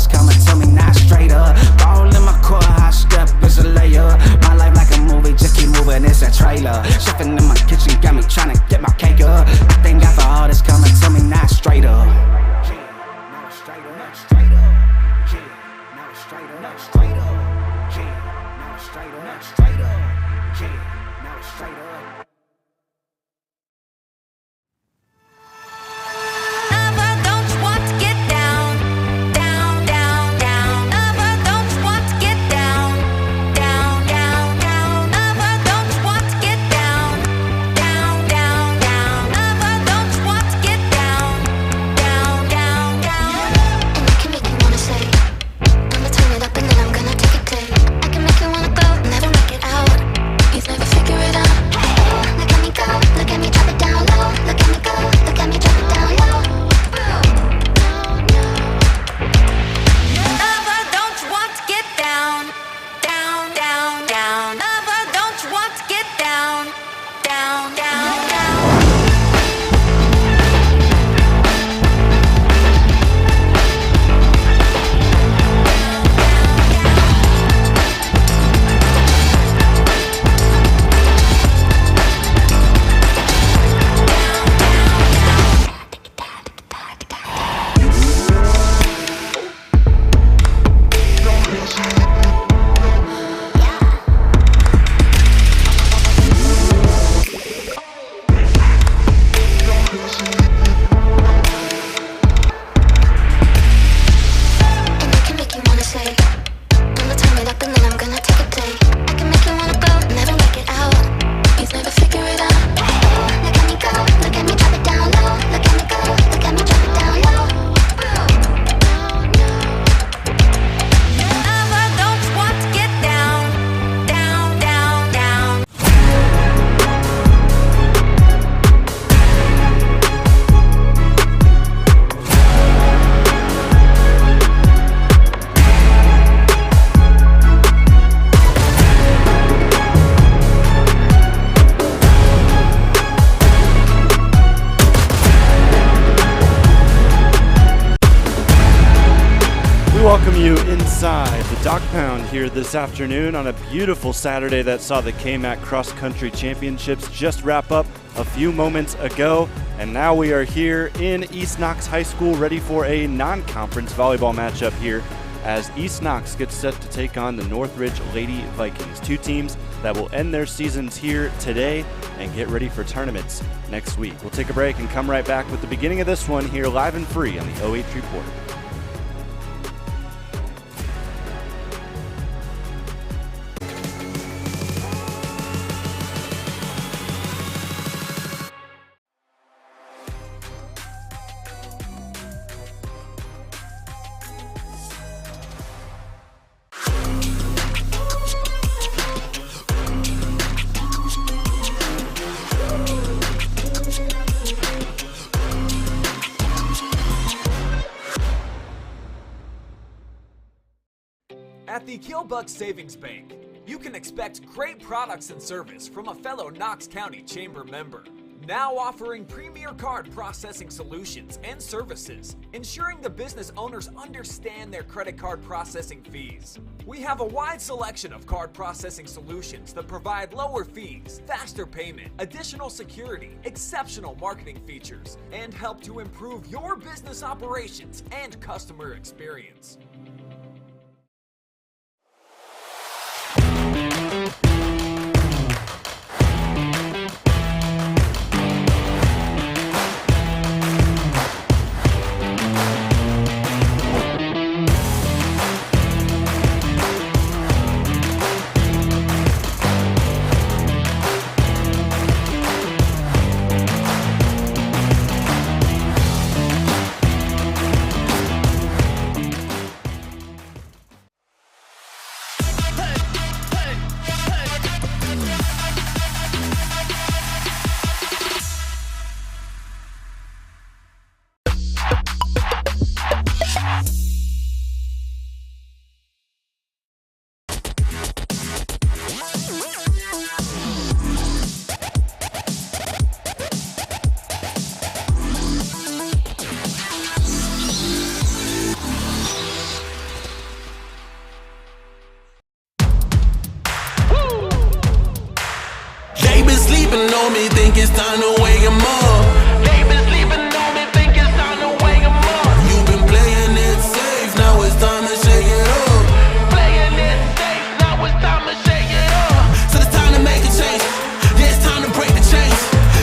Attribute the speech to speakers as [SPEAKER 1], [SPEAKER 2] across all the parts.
[SPEAKER 1] is coming to me, not straight up. Ball in my court, high step is a layup. My life like a movie, just keep moving, it's a trailer. Chefing in my kitchen got me trying to get my cake up. I thank God for all this coming to me, not straight up. Now it's straight up, not straight up. Now it's straight up, not straight up. Now it's straight up, not straight up. Now it's straight up.
[SPEAKER 2] Welcome you inside the Dock Pound here this afternoon on a beautiful Saturday that saw the KMAC Cross Country Championships just wrap up a few moments ago. And now we are here in East Knox High School ready for a non-conference volleyball matchup here as East Knox gets set to take on the Northridge Lady Vikings. Two teams that will end their seasons here today and get ready for tournaments next week. We'll take a break and come right back with the beginning of this one here live and free on the OH Report.
[SPEAKER 3] At the Killbuck Savings Bank, you can expect great products and service from a fellow Knox County Chamber member. Now offering premier card processing solutions and services, ensuring the business owners understand their credit card processing fees. We have a wide selection of card processing solutions that provide lower fees, faster payment, additional security, exceptional marketing features, and help to improve your business operations and customer experience.
[SPEAKER 4] on me, think it's time to wake 'em up. They been sleeping on me, think it's time to wake 'em up. You've been playing it safe, now it's time to shake it up. Playing it safe, now it's time to shake it up. So it's time to make a change. Yeah, it's time to break the chains.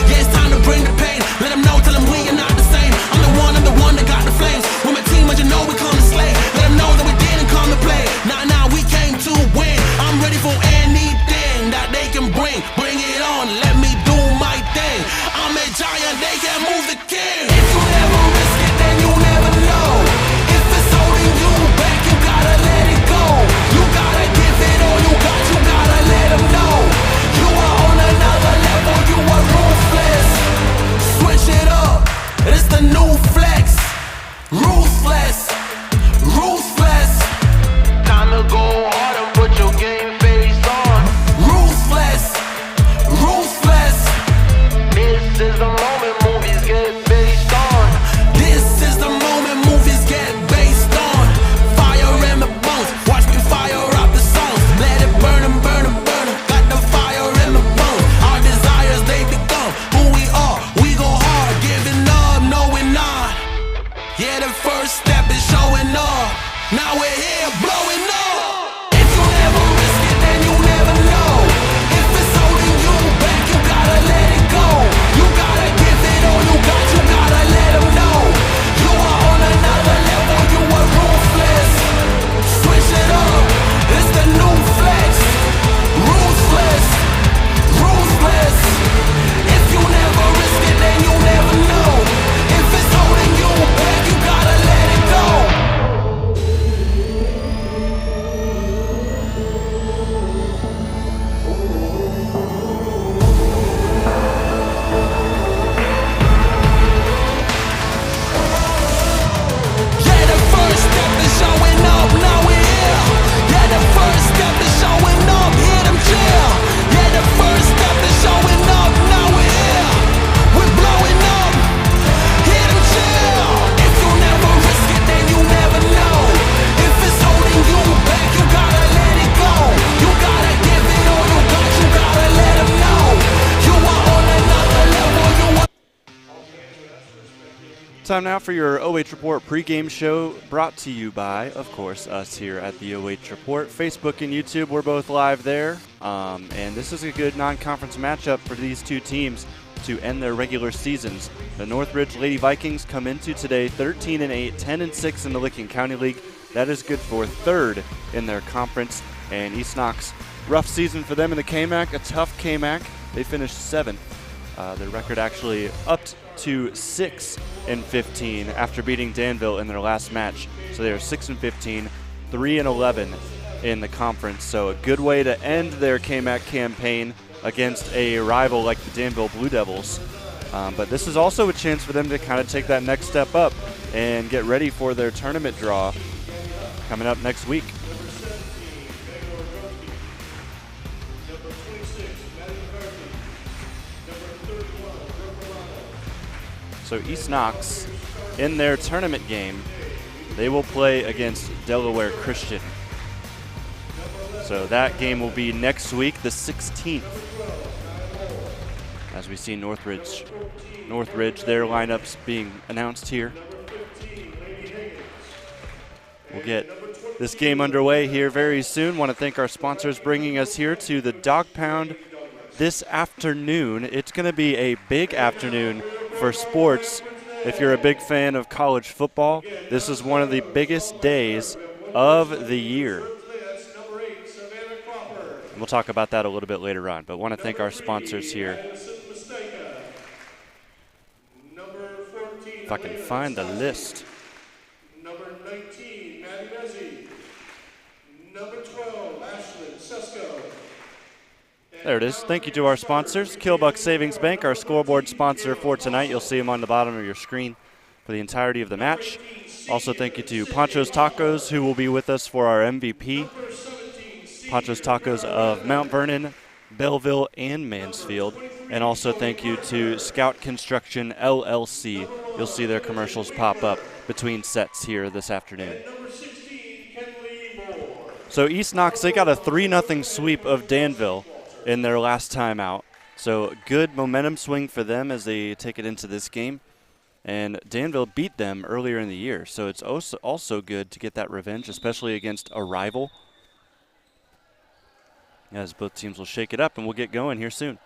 [SPEAKER 4] Yeah, it's time to bring the pain. Let them know, tell them we are not the same. I'm the one that got the flames. With my team, you know we come to slay. Let them know that we didn't come to play. Nah, we came to win. I'm ready for anything that they can bring. Bring it on, let me do my thing. I'm a giant, they can't move the king. If you never risk it, then you never know. If it's holding you back, you gotta let it go. You gotta give it all you got, you gotta let them know. You are on another level, you are ruthless. Switch it up, it's the new flex. Ruthless, ruthless. Time to go hard and put your game face on. Ruthless, ruthless. This is the moment movies get based on. This is the moment movies get based on. Fire in the bones, watch me fire up the songs. Let it burn 'em, burn 'em, burn 'em. Got the fire in the bones. Our desires, they become who we are. We go hard, giving up, no we're not. Yeah, the first step is showing up. Now we're here blowing up. If you never risk it, then you never know. If it's holding you back, you gotta let it go. You gotta give it all you got, you gotta let them know. You are on another level, you are ruthless. Switch it up, it's the new flex. Ruthless, ruthless. If you never risk it, then you never know. If it's holding you back, you gotta let it go. Yeah, the first step is showing up, now we're here. Yeah, the first step is showing up, hear them cheer. Yeah, the first step is showing up, now we're here. We're blowing up, hear them cheer. If you never risk it, then you never know. If it's holding you back, you gotta let it go. You gotta give it all you got, you gotta let them know. You are on another level, you are.
[SPEAKER 2] Time now for your OH Report pregame show, brought to you by, of course, us here at the OH Report. Facebook and YouTube, we're both live there. And this is a good non-conference matchup for these two teams to end their regular seasons. The Northridge Lady Vikings come into today 13-8, 10-6 in the Licking County League. That is good for third in their conference. And East Knox, rough season for them in the KMAC, a tough KMAC. They finished 7th. Their record actually upped to 6-15 after beating Danville in their last match. So they are 6-15, 3-11 in the conference. So a good way to end their KMAC campaign against a rival like the Danville Blue Devils. But this is also a chance for them to kind of take that next step up and get ready for their tournament draw coming up next week. So East Knox, in their tournament game, they will play against Delaware Christian. So that game will be next week, the 16th. As we see Northridge, their lineups being announced here. We'll get this game underway here very soon. Want to thank our sponsors bringing us here to the Dog Pound this afternoon. It's going to be a big afternoon for sports. If you're a big fan of college football, this is one of the biggest days of the year. We'll talk about that a little bit later on, but want to thank our sponsors here. If I can find the list.
[SPEAKER 5] Number 19, Maddie Mezzi. Number 12, Ashlyn Sesko.
[SPEAKER 2] There it is. Thank you to our sponsors. Killbuck Savings Bank, our scoreboard sponsor for tonight. You'll see them on the bottom of your screen for the entirety of the match. Also thank you to Panchos Tacos, who will be with us for our MVP. Panchos Tacos of Mount Vernon, Belleville, and Mansfield. And also thank you to Scout Construction LLC. You'll see their commercials pop up between sets here this afternoon. So East Knox, they got a 3-0 sweep of Danville in their last time out. So good momentum swing for them as they take it into this game. And Danville beat them earlier in the year, so it's also good to get that revenge, especially against a rival. As both teams will shake it up, and we'll get going here soon.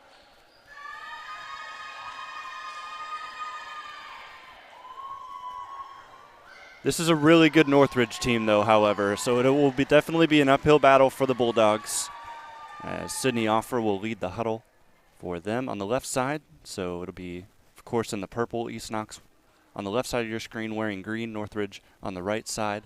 [SPEAKER 2] This is a really good Northridge team, though, however, so it will definitely be an uphill battle for the Bulldogs. As Sydney Offer will lead the huddle for them on the left side, so it'll be, of course, in the purple, East Knox on the left side of your screen wearing green, Northridge on the right side.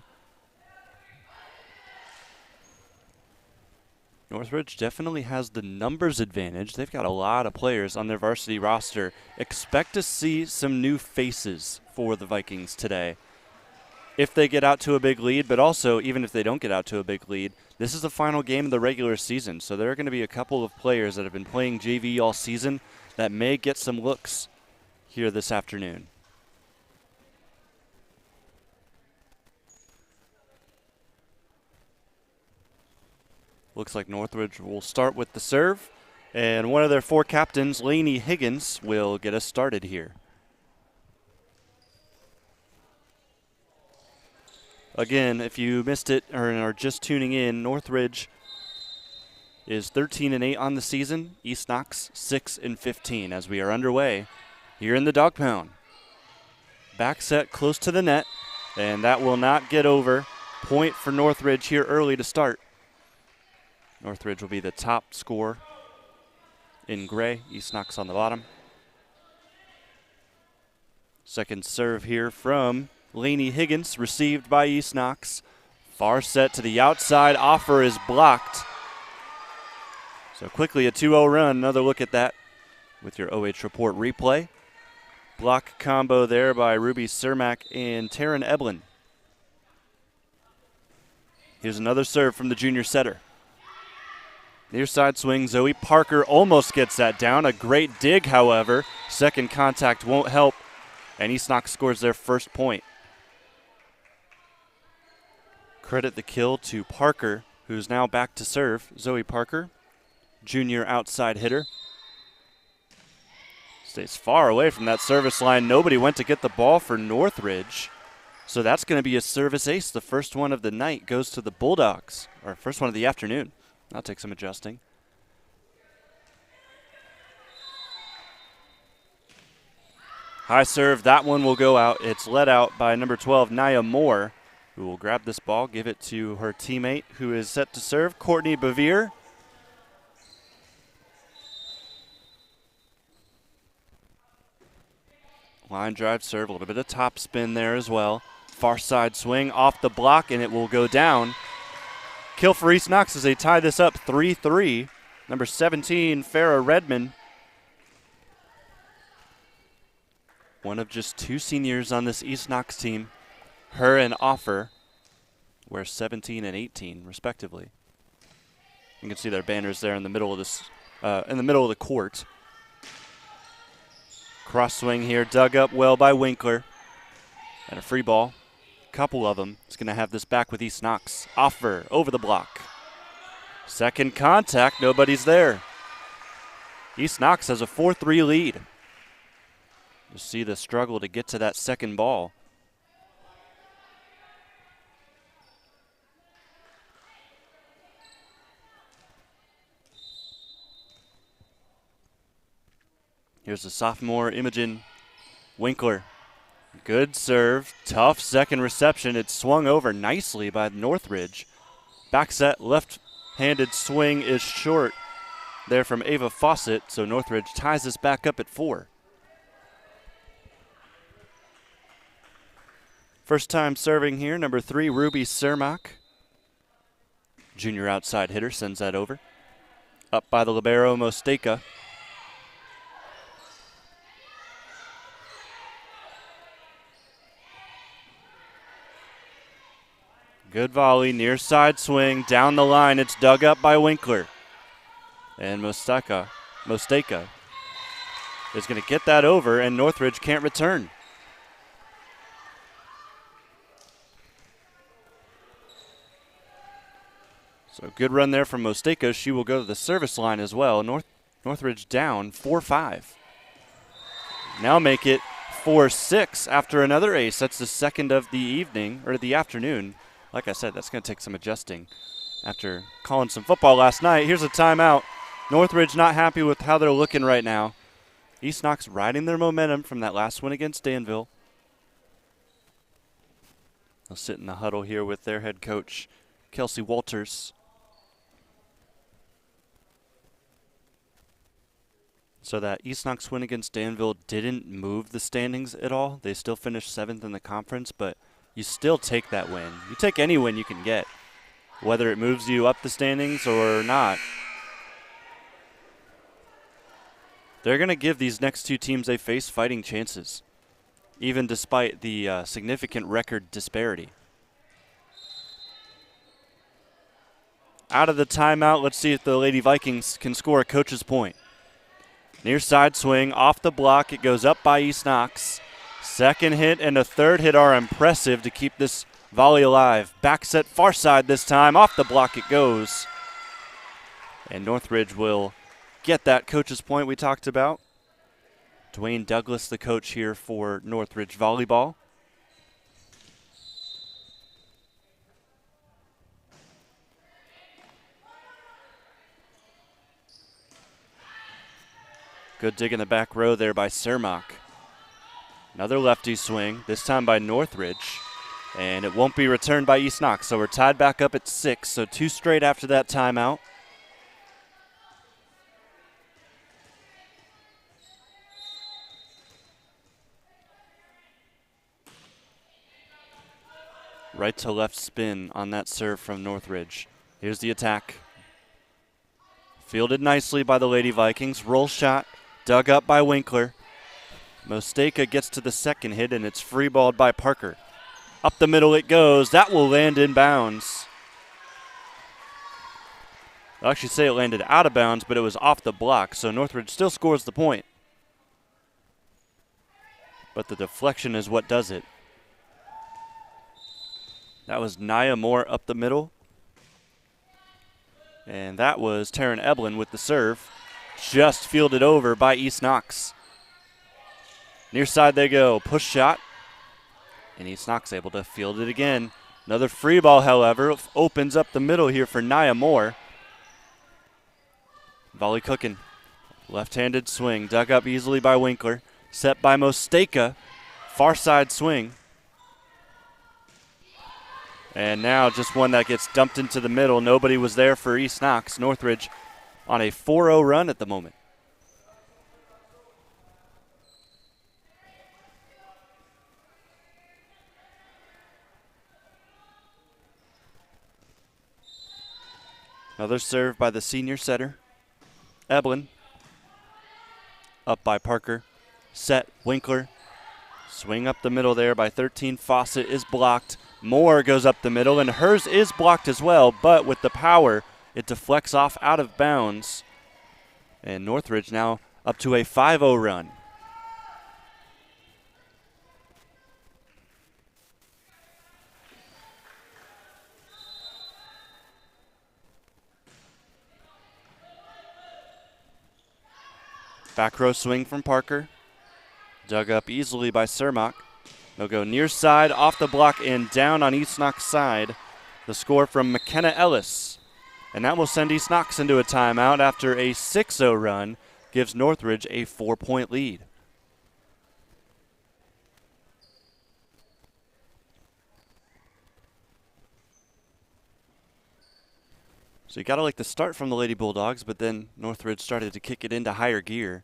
[SPEAKER 2] Northridge definitely has the numbers advantage. They've got a lot of players on their varsity roster. Expect to see some new faces for the Vikings today if they get out to a big lead, but also even if they don't get out to a big lead, this is the final game of the regular season, so there are going to be a couple of players that have been playing JV all season that may get some looks here this afternoon. Looks like Northridge will start with the serve, and one of their 4 captains, Lainey Higgins, will get us started here. Again, if you missed it or are just tuning in, Northridge is 13-8 on the season. East Knox 6-15 as we are underway here in the Dog Pound. Back set close to the net, and that will not get over. Point for Northridge here early to start. Northridge will be the top scorer in gray. East Knox on the bottom. Second serve here from Lainey Higgins, received by East Knox. Far set to the outside. Offer is blocked. So quickly a 2-0 run. Another look at that with your OH Report replay. Block combo there by Ruby Cermak and Taryn Eblin. Here's another serve from the junior setter. Near side swing, Zoe Parker almost gets that down. A great dig, however. Second contact won't help, and East Knox scores their first point. Credit the kill to Parker, who's now back to serve. Zoe Parker, junior outside hitter. Stays far away from that service line. Nobody went to get the ball for Northridge. So that's going to be a service ace. The first one of the night goes to the Bulldogs, or first one of the afternoon. That'll take some adjusting. High serve, that one will go out. It's led out by number 12, Nia Moore, who will grab this ball, give it to her teammate, who is set to serve, Courtney Bevere. Line drive serve, a little bit of top spin there as well. Far side swing off the block, and it will go down. Kill for East Knox as they tie this up 3-3. Number 17, Farrah Redmond. One of just 2 seniors on this East Knox team. Her and Offer wear 17 and 18, respectively. You can see their banners there in the middle of this, in the middle of the court. Cross swing here, dug up well by Winkler. And a free ball. Couple of them. Is going to have this back with East Knox. Offer over the block. Second contact, nobody's there. East Knox has a 4-3 lead. You see the struggle to get to that second ball. Here's the sophomore, Imogen Winkler. Good serve, tough second reception. It's swung over nicely by Northridge. Back set, left-handed swing is short there from Ava Fawcett, so Northridge ties this back up at 4. First time serving here, number 3, Ruby Cermak. Junior outside hitter sends that over. Up by the libero, Mosteka. Good volley, near side swing, down the line. It's dug up by Winkler. And Mosteka is going to get that over, and Northridge can't return. So good run there from Mosteka. She will go to the service line as well. Northridge down 4-5. Now make it 4-6 after another ace. That's the second of the evening, or the afternoon. Like I said, that's going to take some adjusting after calling some football last night. Here's a timeout. Northridge not happy with how they're looking right now. East Knox riding their momentum from that last win against Danville. They'll sit in the huddle here with their head coach, Kelsey Walters. So that East Knox win against Danville didn't move the standings at all. They still finished 7th in the conference, but you still take that win. You take any win you can get, whether it moves you up the standings or not. They're going to give these next two teams they face fighting chances, even despite the significant record disparity. Out of the timeout, let's see if the Lady Vikings can score a coach's point. Near side swing, off the block, it goes up by East Knox. Second hit and a third hit are impressive to keep this volley alive. Back set far side this time, off the block it goes. And Northridge will get that coach's point we talked about. Dwayne Douglas, the coach here for Northridge Volleyball. Good dig in the back row there by Cermak. Another lefty swing, this time by Northridge. And it won't be returned by East Knox, so we're tied back up at 6, so 2 straight after that timeout. Right to left spin on that serve from Northridge. Here's the attack. Fielded nicely by the Lady Vikings. Roll shot, dug up by Winkler. Mosteka gets to the second hit, and it's free balled by Parker. Up the middle it goes. That will land in bounds. I'll actually say it landed out of bounds, but it was off the block, so Northridge still scores the point. But the deflection is what does it. That was Nia Moore up the middle. And that was Taryn Eblin with the serve. Just fielded over by East Knox. Near side they go. Push shot. And East Knox able to field it again. Another free ball, however, opens up the middle here for Nia Moore. Volley cooking. Left-handed swing. Dug up easily by Winkler. Set by Mosteka. Far side swing. And now just one that gets dumped into the middle. Nobody was there for East Knox. Northridge on a 4-0 run at the moment. Another serve by the senior setter, Eblin. Up by Parker. Set, Winkler. Swing up the middle there by 13. Fawcett is blocked. Moore goes up the middle, and hers is blocked as well, but with the power, it deflects off out of bounds. And Northridge now up to a 5-0 run. Back row swing from Parker. Dug up easily by Cermak. They'll go near side, off the block, and down on East Knox side. The score from McKenna Ellis. And that will send East Knox into a timeout after a 6-0 run gives Northridge a 4-point lead. So you got to like the start from the Lady Bulldogs, but then Northridge started to kick it into higher gear.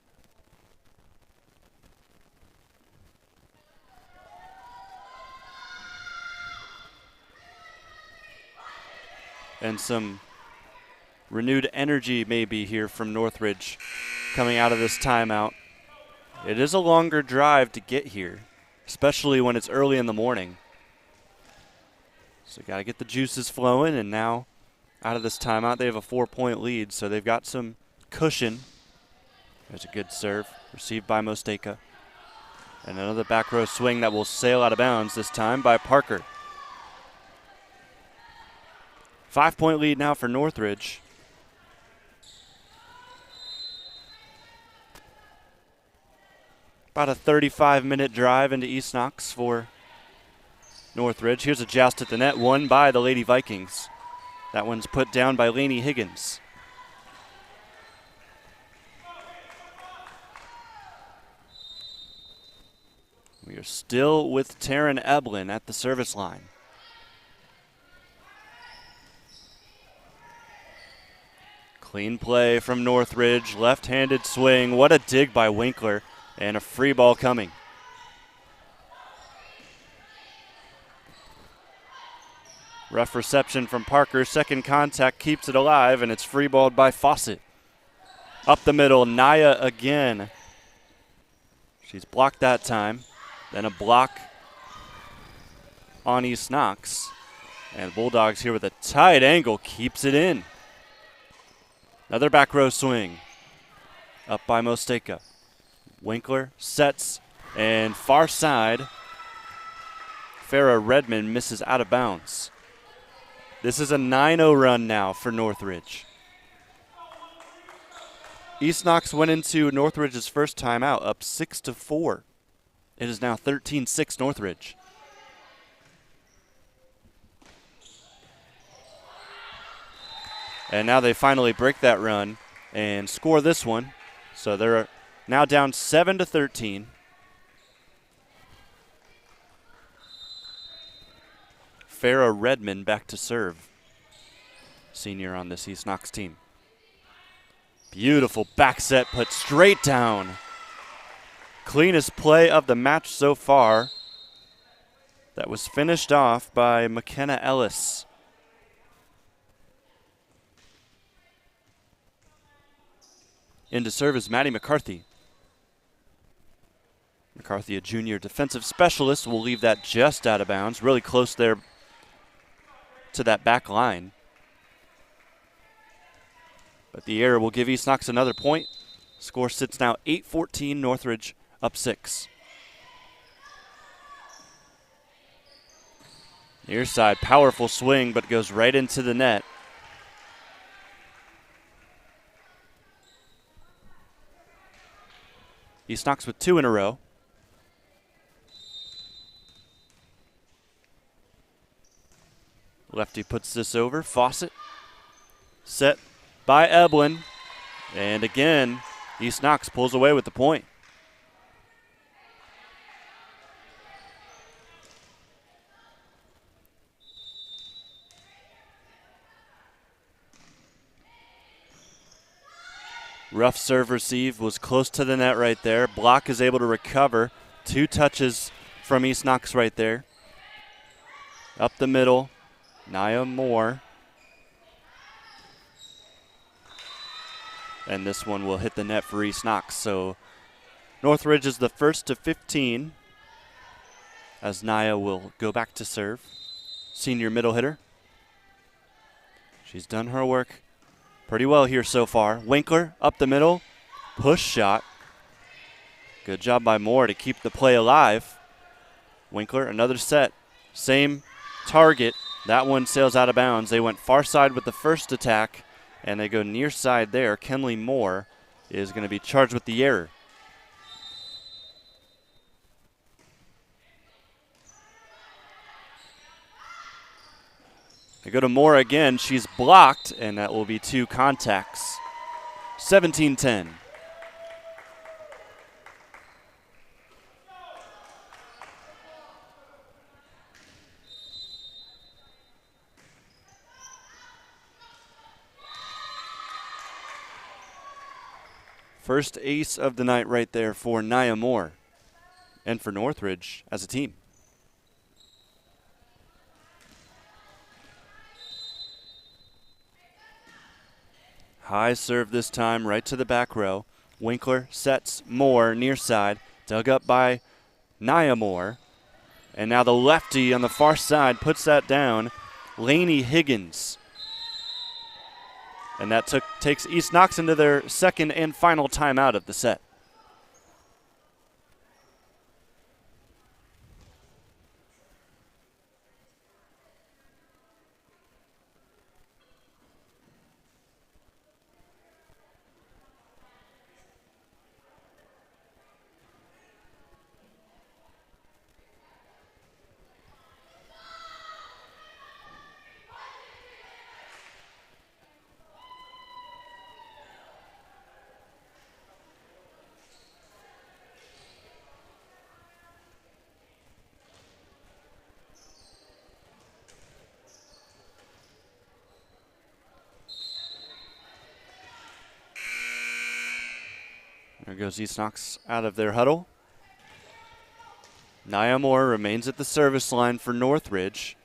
[SPEAKER 2] And some renewed energy maybe here from Northridge coming out of this timeout. It is a longer drive to get here, especially when it's early in the morning. So got to get the juices flowing, and now out of this timeout they have a 4-point lead, so they've got some cushion. There's a good serve received by Mosteka. And another back row swing that will sail out of bounds, this time by Parker. 5-point lead now for Northridge. About a 35-minute drive into East Knox for Northridge. Here's a joust at the net, won by the Lady Vikings. That one's put down by Lainey Higgins. We are still with Taryn Eblin at the service line. Clean play from Northridge, left-handed swing. What a dig by Winkler, and a free ball coming. Rough reception from Parker. Second contact keeps it alive, and it's free balled by Fawcett. Up the middle, Naya again. She's blocked that time. Then a block on East Knox. And Bulldogs here with a tight angle keeps it in. Another back row swing. Up by Mosteka. Winkler sets, and far side. Farrah Redmond misses out of bounds. This is a 9-0 run now for Northridge. East Knox went into Northridge's first timeout up 6-4. It is now 13-6 Northridge. And now they finally break that run and score this one. So they're now down 7-13. Farrah Redmond back to serve. Senior on this East Knox team. Beautiful back set put straight down. Cleanest play of the match so far. That was finished off by McKenna Ellis. Into serve is Maddie McCarthy. McCarthy, a junior defensive specialist, will leave that just out of bounds. Really close there to that back line. But the error will give East Knox another point. Score sits now 8-14, Northridge up 6. Near side, powerful swing, but goes right into the net. East Knox with 2 in a row. Lefty puts this over. Fawcett set by Eblin. And again, East Knox pulls away with the point. Rough serve receive was close to the net right there. Block is able to recover. 2 touches from East Knox right there. Up the middle, Nia Moore. And this one will hit the net for East Knox. So Northridge is the first to 15 as Nia will go back to serve. Senior middle hitter. She's done her work pretty well here so far. Winkler up the middle, push shot. Good job by Moore to keep the play alive. Winkler, another set. Same target. That one sails out of bounds. They went far side with the first attack, and they go near side there. Kenley Moore is going to be charged with the error. They go to Moore again. She's blocked, and that will be 2 contacts. 17-10. First ace of the night right there for Nia Moore and for Northridge as a team. High serve this time, right to the back row. Winkler sets Moore near side, dug up by Nia Moore. And now the lefty on the far side puts that down. Lainey Higgins. And that takes East Knox into their second and final timeout of the set. There goes East Knox out of their huddle. Nia Moore remains at the service line for Northridge.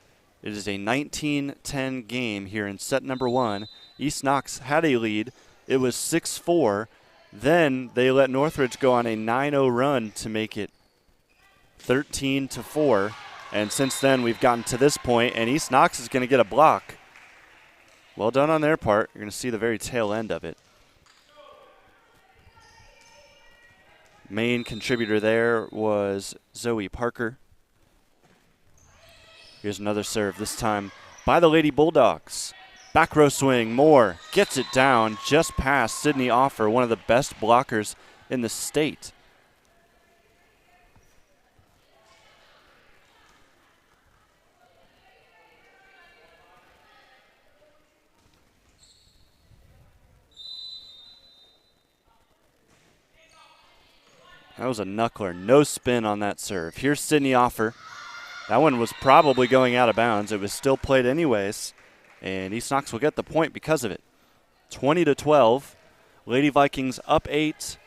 [SPEAKER 2] It is a 19-10 game here in set number 1. East Knox had a lead. It was 6-4. Then they let Northridge go on a 9-0 run to make it 13-4. And since then, we've gotten to this point, and East Knox is going to get a block. Well done on their part. You're going to see the very tail end of it. Main contributor there was Zoe Parker. Here's another serve, this time by the Lady Bulldogs. Back row swing, Moore gets it down just past Sydney Offer, one of the best blockers in the state. That was a knuckler, no spin on that serve. Here's Sydney Offer. That one was probably going out of bounds. It was still played anyways, and East Knox will get the point because of it. 20-12. Lady Vikings up 8.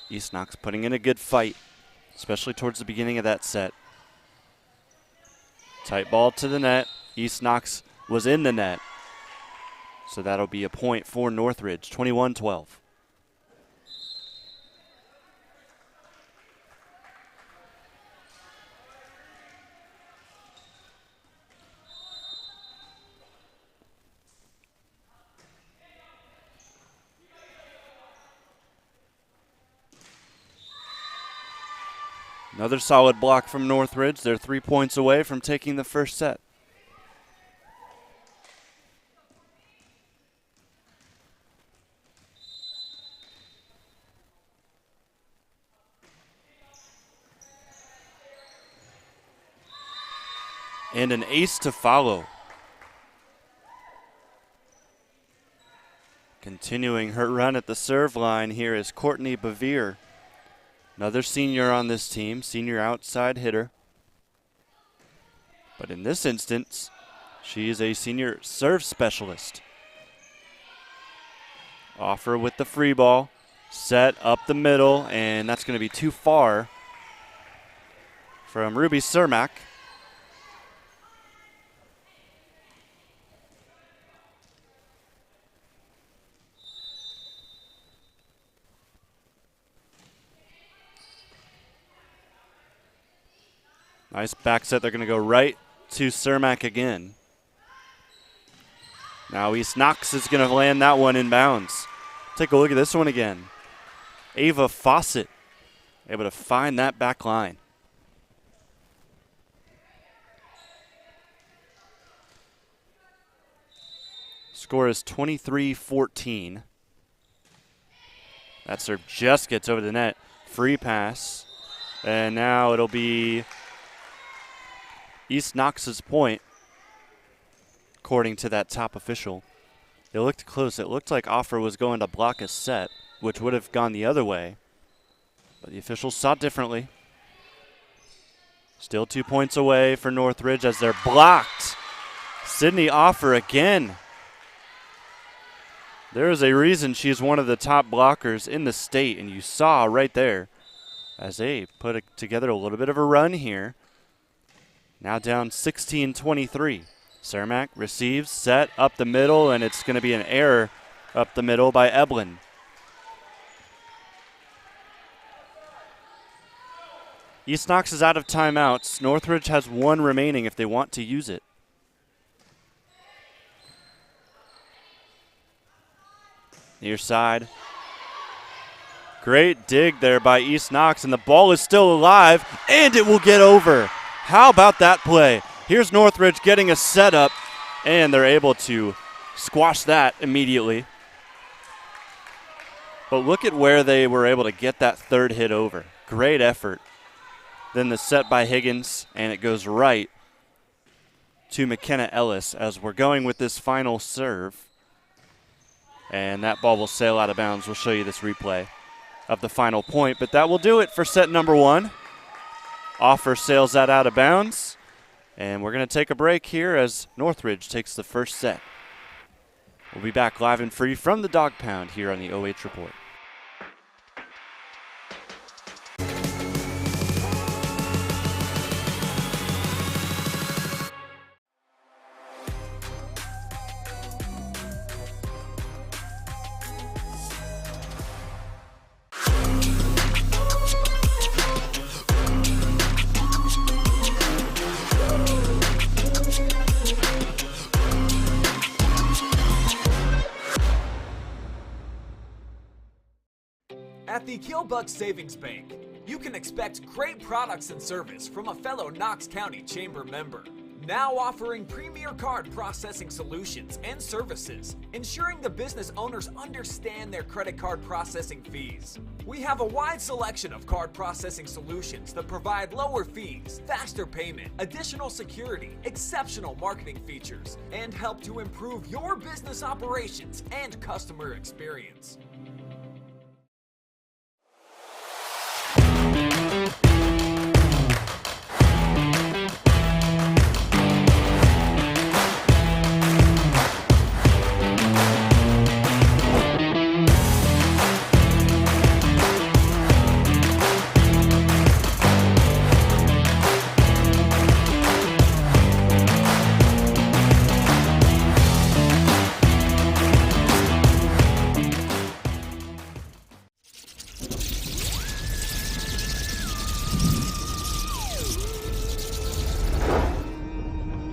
[SPEAKER 2] East Knox putting in a good fight, especially towards the beginning of that set. Tight ball to the net. East Knox was in the net, so that'll be a point for Northridge, 21-12. Another solid block from Northridge. They're 3 points away from taking the first set. And an ace to follow. Continuing her run at the serve line here is Courtney Bevere. Another senior on this team, senior outside hitter. But in this instance, she is a senior serve specialist. Offer with the free ball, set up the middle, and that's going to be too far from Ruby Cermak. Nice back set. They're going to go right to Cermak again. Now East Knox is going to land that one in bounds. Take a look at this one again. Ava Fawcett able to find that back line. Score is 23-14. That serve just gets over the net. Free pass. And now it'll be East Knox's point, according to that top official. It looked close. It looked like Offer was going to block a set, which would have gone the other way. But the officials saw differently. Still 2 points away for Northridge as they're blocked. Sydney Offer again. There is a reason she's one of the top blockers in the state, and you saw right there as they put together a little bit of a run here. Now down 16-23. Cermak receives, set up the middle, and it's going to be an error up the middle by Eblin. East Knox is out of timeouts. Northridge has one remaining if they want to use it. Near side. Great dig there by East Knox, and the ball is still alive, and it will get over. How about that play? Here's Northridge getting a setup, and they're able to squash that immediately. But look at where they were able to get that third hit over. Great effort. Then the set by Higgins, and it goes right to McKenna Ellis as we're going with this final serve. And that ball will sail out of bounds. We'll show you this replay of the final point, but that will do it for set number 1. Offer sails that out of bounds, and we're going to take a break here as Northridge takes the first set. We'll be back live and free from the Dog Pound here on the OH Report.
[SPEAKER 3] At the Killbuck Savings Bank, you can expect great products and service from a fellow Knox County Chamber member. Now offering premier card processing solutions and services, ensuring the business owners understand their credit card processing fees. We have a wide selection of card processing solutions that provide lower fees, faster payment, additional security, exceptional marketing features, and help to improve your business operations and customer experience.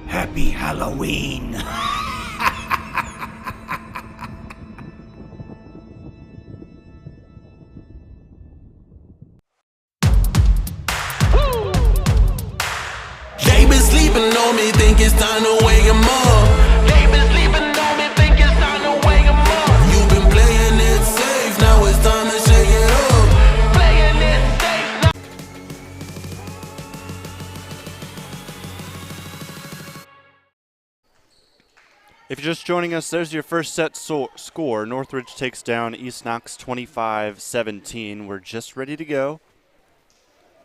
[SPEAKER 1] Happy Halloween!
[SPEAKER 4] They been sleeping on me, think it's time to wake 'em up. They been sleeping on me, think it's time to wake 'em up. You've been playing it safe, now it's time to shake it up. Playing it safe now.
[SPEAKER 2] If you're just joining us, there's your first set score. Northridge takes down East Knox 25-17. We're just ready to go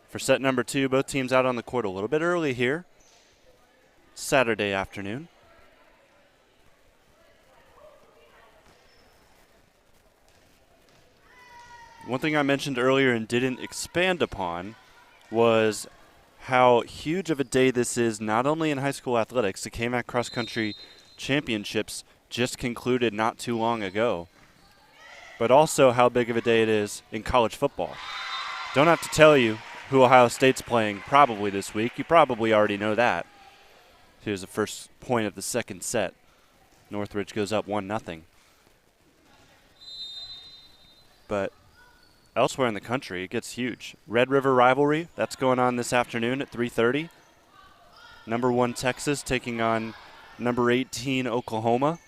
[SPEAKER 2] for set number 2. Both teams out on the court a little bit early here. Saturday afternoon. One thing I mentioned earlier and didn't expand upon was how huge of a day this is, not only in high school athletics. The KMAC Cross Country Championships just concluded not too long ago, but also how big of a day it is in college football. Don't have to tell you who Ohio State's playing probably this week. You probably already know that. Here's the first point of the second set. Northridge goes up 1-0. But elsewhere in the country, it gets huge. Red River rivalry, that's going on this afternoon at 3:30. Number 1 Texas taking on number 18 Oklahoma.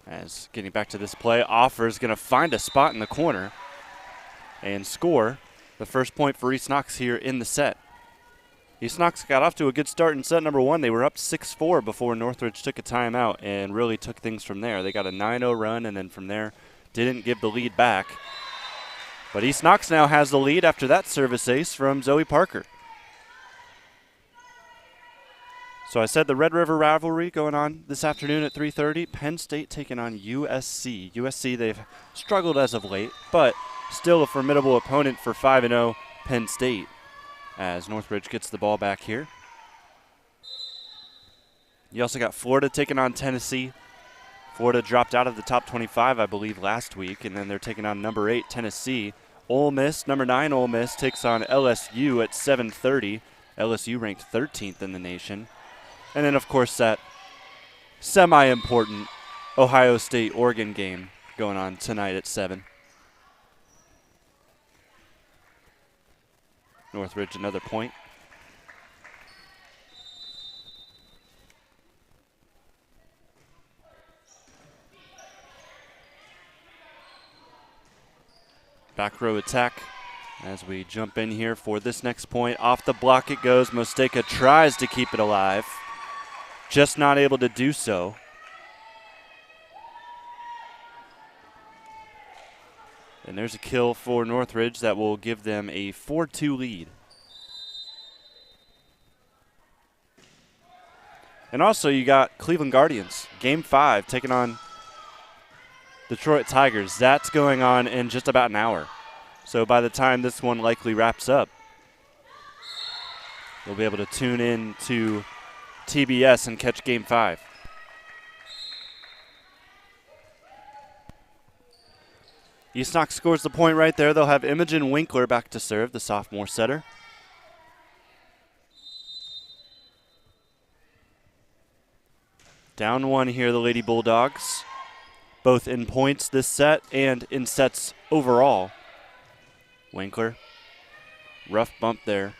[SPEAKER 2] As getting back to this play, Offer's going to find a spot in the corner and score the first point for East Knox here in the set. East Knox got off to a good start in set number 1. They were up 6-4 before Northridge took a timeout and really took things from there. They got a 9-0 run, and then from there didn't give the lead back. But East Knox now has the lead after that service ace from Zoe Parker. So I said the Red River rivalry going on this afternoon at 3:30. Penn State taking on USC. USC, they've struggled as of late, but still a formidable opponent for 5-0 Penn State, as Northridge gets the ball back here. You also got Florida taking on Tennessee. Florida dropped out of the top 25, I believe, last week, and then they're taking on number 8 Tennessee. Ole Miss, number 9 Ole Miss, takes on LSU at 7:30. LSU ranked 13th in the nation. And then, of course, that semi-important Ohio State-Oregon game going on tonight at 7. Northridge another point. Back row attack as we jump in here for this next point. Off the block it goes. Mosteka tries to keep it alive. Just not able to do so. And there's a kill for Northridge that will give them a 4-2 lead. And also you got Cleveland Guardians, Game 5, taking on Detroit Tigers. That's going on in just about an hour. So by the time this one likely wraps up, you'll be able to tune in to TBS and catch Game 5. East Knox scores the point right there. They'll have Imogen Winkler back to serve, the sophomore setter. Down one here, the Lady Bulldogs, both in points this set and in sets overall. Winkler, rough bump there.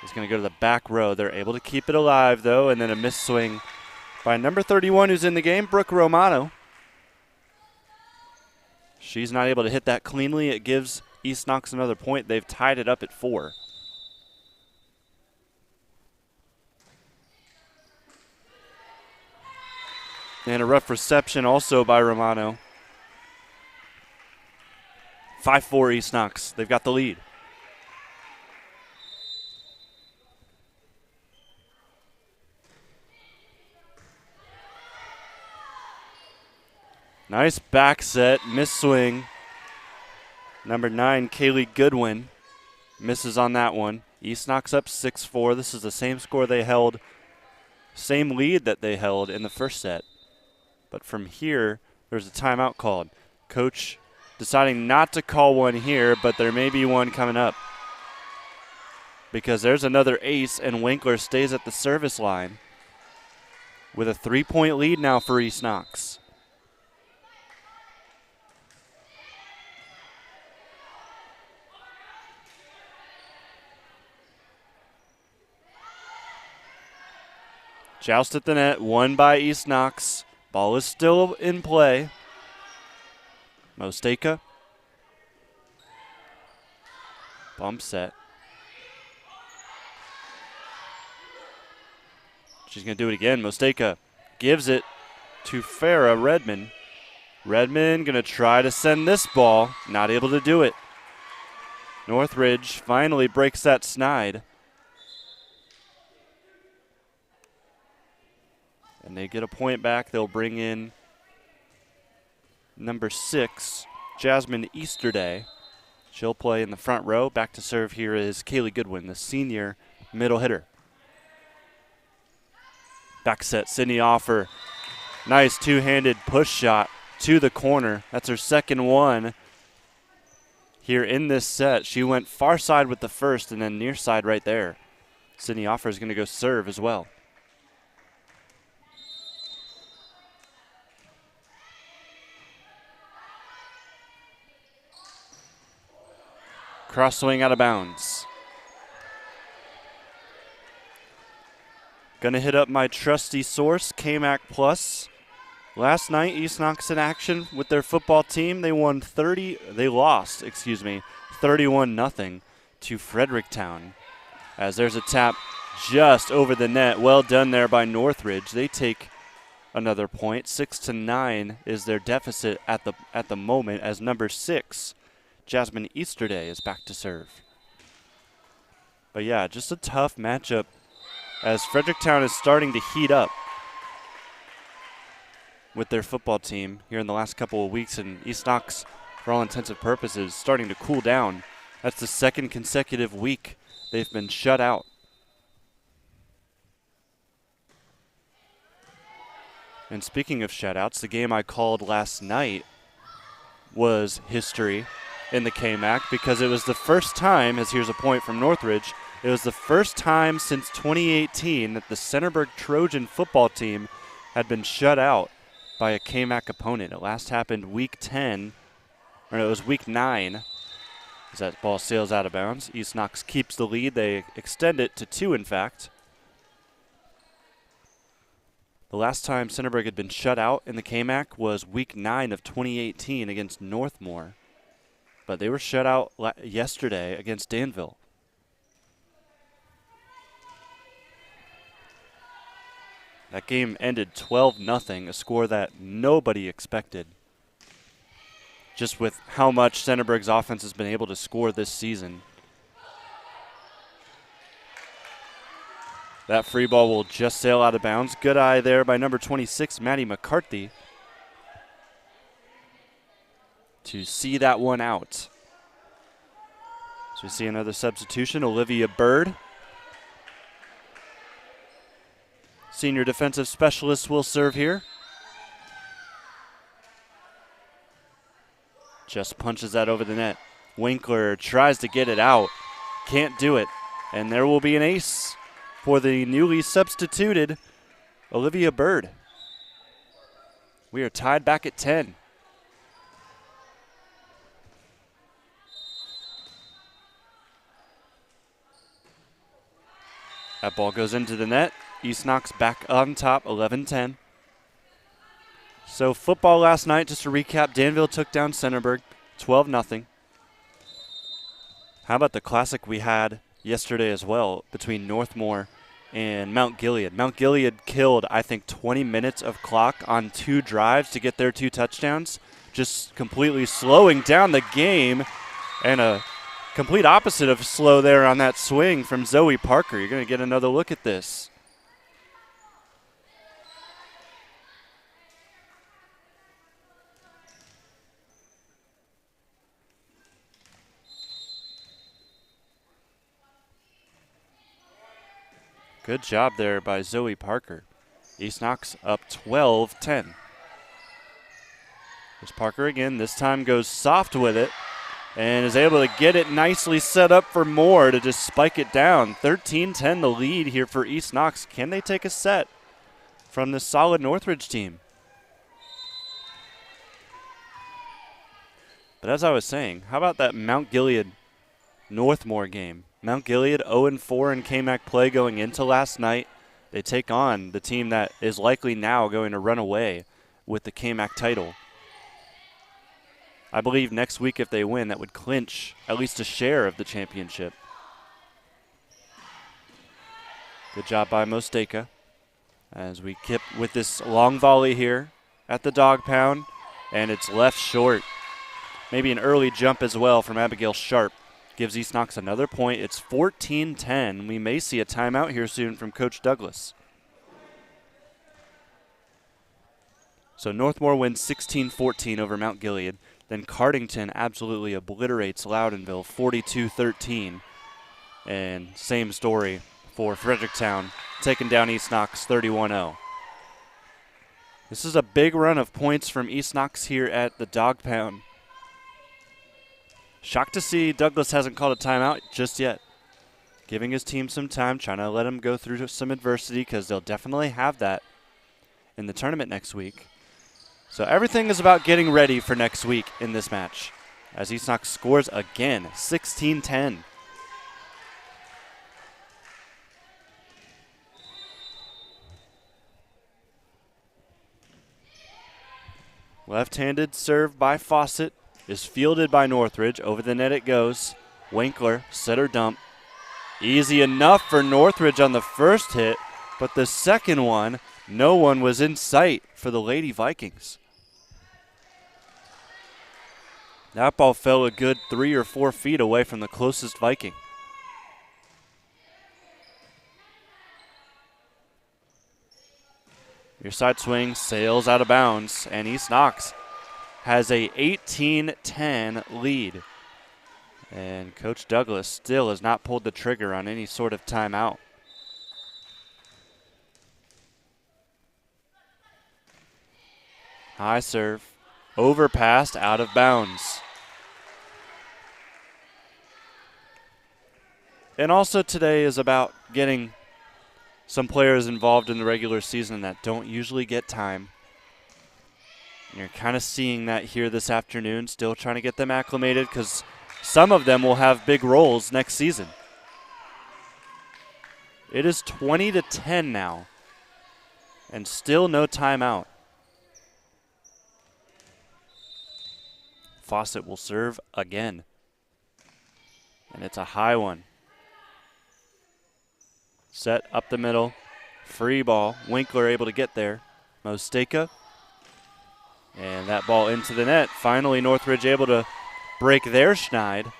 [SPEAKER 2] He's going to go to the back row. They're able to keep it alive, though, and then a missed swing by number 31 who's in the game, Brooke Romano. She's not able to hit that cleanly. It gives East Knox another point. They've tied it up at 4. And a rough reception also by Romano. 5-4 East Knox. They've got the lead. Nice back set, miss swing. Number 9, Kaylee Goodwin, misses on that one. East Knox up 6-4. This is the same score they held, same lead that they held in the first set. But from here, there's a timeout called. Coach deciding not to call one here, but there may be one coming up. Because there's another ace, and Winkler stays at the service line with a 3-point lead now for East Knox. Joust at the net, won by East Knox. Ball is still in play. Mosteka. Bump set. She's going to do it again. Mosteka gives it to Farah Redmond. Redmond going to try to send this ball. Not able to do it. Northridge finally breaks that snide. And they get a point back. They'll bring in number 6, Jasmine Easterday. She'll play in the front row. Back to serve here is Kaylee Goodwin, the senior middle hitter. Back set, Sydney Offer. Nice two-handed push shot to the corner. That's her second one here in this set. She went far side with the first and then near side right there. Sydney Offer is going to go serve as well. Cross swing out of bounds. Gonna hit up my trusty source, KMAC Plus. Last night, East Knox in action with their football team. They lost 31-0 to Fredericktown. As there's a tap just over the net. Well done there by Northridge. They take another point. 6-9 is their deficit at the moment, as number 6, Jasmine Easterday, is back to serve. But yeah, just a tough matchup as Fredericktown is starting to heat up with their football team here in the last couple of weeks, and East Knox, for all intents and purposes, starting to cool down. That's the second consecutive week they've been shut out. And speaking of shutouts, the game I called last night was history in the KMAC because it was the first time, as here's a point from Northridge, it was the first time since 2018 that the Centerburg Trojan football team had been shut out by a KMAC opponent. It last happened week 10, or it was week 9, as that ball sails out of bounds. East Knox keeps the lead. They extend it to 2, in fact. The last time Centerburg had been shut out in the KMAC was week 9 of 2018 against Northmore. But they were shut out yesterday against Danville. That game ended 12-0, a score that nobody expected. Just with how much Centerburg's offense has been able to score this season. That free ball will just sail out of bounds. Good eye there by number 26, Maddie McCarthy, to see that one out. So we see another substitution, Olivia Bird. Senior defensive specialist will serve here. Just punches that over the net. Winkler tries to get it out. Can't do it. And there will be an ace for the newly substituted Olivia Bird. We are tied back at 10. That ball goes into the net. East Knox back on top, 11-10. So football last night, just to recap, Danville took down Centerburg, 12-0. How about the classic we had yesterday as well between Northmore and Mount Gilead? Mount Gilead killed, I think, 20 minutes of clock on 2 drives to get their 2 touchdowns, just completely slowing down the game, and a complete opposite of slow there on that swing from Zoe Parker. You're going to get another look at this. Good job there by Zoe Parker. East Knox up 12-10. There's Parker again. This time goes soft with it and is able to get it nicely set up for Moore to just spike it down. 13-10 the lead here for East Knox. Can they take a set from this solid Northridge team? But as I was saying, how about that Mount Gilead Northmore game? Mount Gilead 0-4 in KMAC play going into last night. They take on the team that is likely now going to run away with the KMAC title. I believe next week if they win, that would clinch at least a share of the championship. Good job by Mosteka as we keep with this long volley here at the dog pound, and it's left short. Maybe an early jump as well from Abigail Sharp. Gives East Knox another point. It's 14-10. We may see a timeout here soon from Coach Douglas. So Northmore wins 16-14 over Mount Gilead. Then Cardington absolutely obliterates Loudonville 42-13. And same story for Fredericktown, taking down East Knox 31-0. This is a big run of points from East Knox here at the dog pound. Shocked to see Douglas hasn't called a timeout just yet. Giving his team some time, trying to let him go through some adversity because they'll definitely have that in the tournament next week. So everything is about getting ready for next week in this match. As East Knox scores again, 16-10. Left-handed serve by Fawcett is fielded by Northridge. Over the net it goes. Winkler, setter dump. Easy enough for Northridge on the first hit, but the second one, no one was in sight for the Lady Vikings. That ball fell a good 3 or 4 feet away from the closest Viking. Your side swing sails out of bounds, and East Knox has a 18-10 lead. And Coach Douglas still has not pulled the trigger on any sort of timeout. High serve, overpassed, out of bounds. And also today is about getting some players involved in the regular season that don't usually get time. And you're kind of seeing that here this afternoon, still trying to get them acclimated because some of them will have big roles next season. It is 20-10 now, and still no timeout. Fawcett will serve again, and it's a high one. Set up the middle, free ball. Winkler able to get there. Mosteka. And that ball into the net. Finally, Northridge able to break their schneid.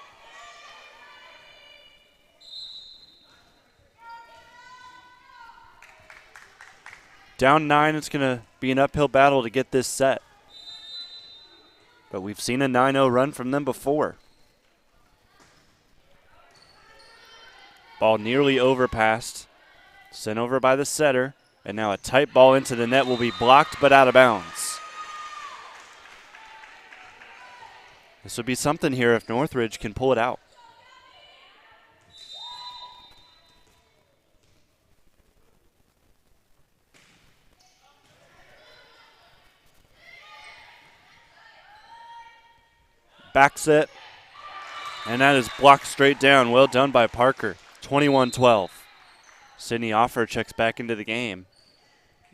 [SPEAKER 2] Down 9, it's going to be an uphill battle to get this set. But we've seen a 9-0 run from them before. Ball nearly overpassed. Sent over by the setter. And now a tight ball into the net will be blocked but out of bounds. This would be something here if Northridge can pull it out. Back set, and that is blocked straight down. Well done by Parker. 21-12. Sydney Offer checks back into the game.